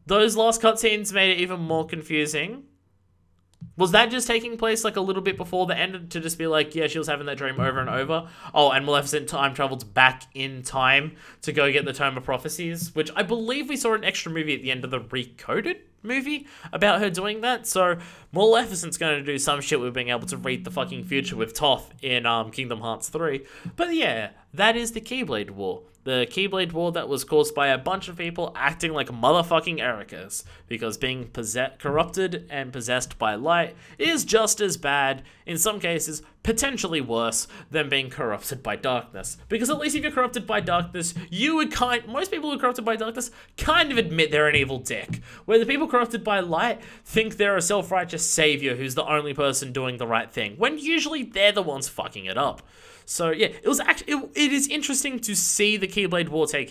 Those last cutscenes made it even more confusing. Was that just taking place like a little bit before the end to just be like, yeah, she was having that dream over and over? Oh, and Maleficent time traveled back in time to go get the Tome of Prophecies, which I believe we saw an extra movie at the end of the Recoded movie about her doing that. So Maleficent's going to do some shit with being able to read the fucking future with Toph in Kingdom Hearts 3. But yeah, that is the Keyblade War. The Keyblade War that was caused by a bunch of people acting like motherfucking Ericas, because being corrupted and possessed by light is just as bad, in some cases, potentially worse, than being corrupted by darkness. Because at least if you're corrupted by darkness, you would most people who are corrupted by darkness kind of admit they're an evil dick. Where the people corrupted by light think they're a self-righteous savior who's the only person doing the right thing, when usually they're the ones fucking it up. So yeah, it is interesting to see the Keyblade War take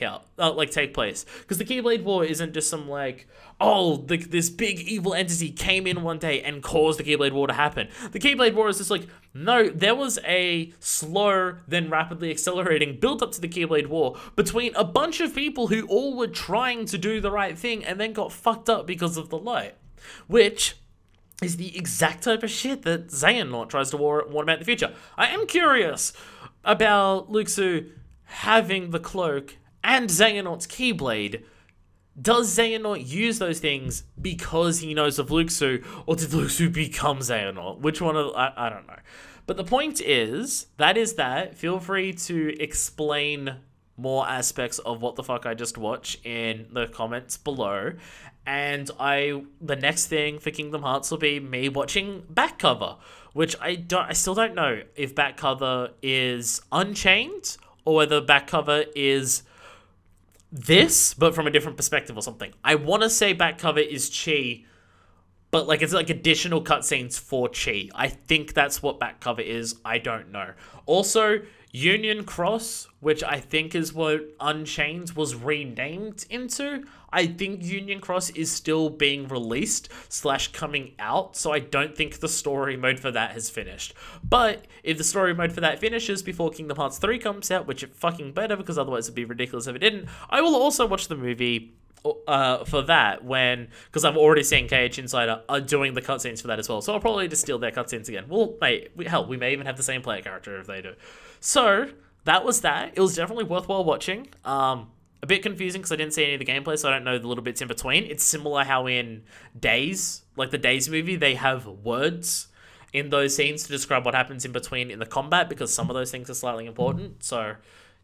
place, because the Keyblade War isn't just some like, oh, this big evil entity came in one day and caused the Keyblade War to happen. The Keyblade War is just like, no, there was a slow, then rapidly accelerating build up to the Keyblade War between a bunch of people who all were trying to do the right thing and then got fucked up because of the light, which is the exact type of shit that Xehanort tries to warn about in the future. I am curious about Luxu having the cloak and Xehanort's Keyblade. Does Xehanort use those things because he knows of Luxu, or did Luxu become Xehanort? Which one of I don't know. But the point is, that. Feel free to explain more aspects of what the fuck I just watched in the comments below. And the next thing for Kingdom Hearts will be me watching back cover, which I still don't know if back cover is Unchained or whether back cover is this, but from a different perspective or something. I want to say back cover is Chi, but like it's like additional cutscenes for Chi. I think that's what back cover is. I don't know. Also, Union Cross, which I think is what Unchained was renamed into. I think Union Cross is still being released / coming out, so I don't think the story mode for that has finished. But if the story mode for that finishes before Kingdom Hearts 3 comes out, which it fucking better, because otherwise it'd be ridiculous if it didn't, I will also watch the movie for that because I've already seen KHInsider are doing the cutscenes for that as well, so I'll probably just steal their cutscenes again. Well, mate, hell, we may even have the same player character if they do. So that was that. It was definitely worthwhile watching. A bit confusing because I didn't see any of the gameplay, so I don't know the little bits in between. It's similar how in Days, like the Days movie, they have words in those scenes to describe what happens in between in the combat, because some of those things are slightly important. So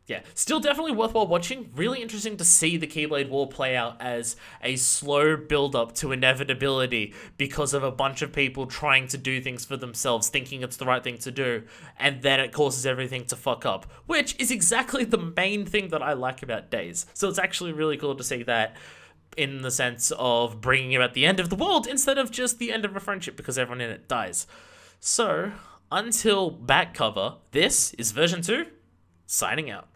yeah, still definitely worthwhile watching. Really interesting to see the Keyblade War play out as a slow build-up to inevitability because of a bunch of people trying to do things for themselves, thinking it's the right thing to do, and then it causes everything to fuck up, which is exactly the main thing that I like about Days. So it's actually really cool to see that in the sense of bringing about the end of the world instead of just the end of a friendship because everyone in it dies. So, until back cover, this is version 2, signing out.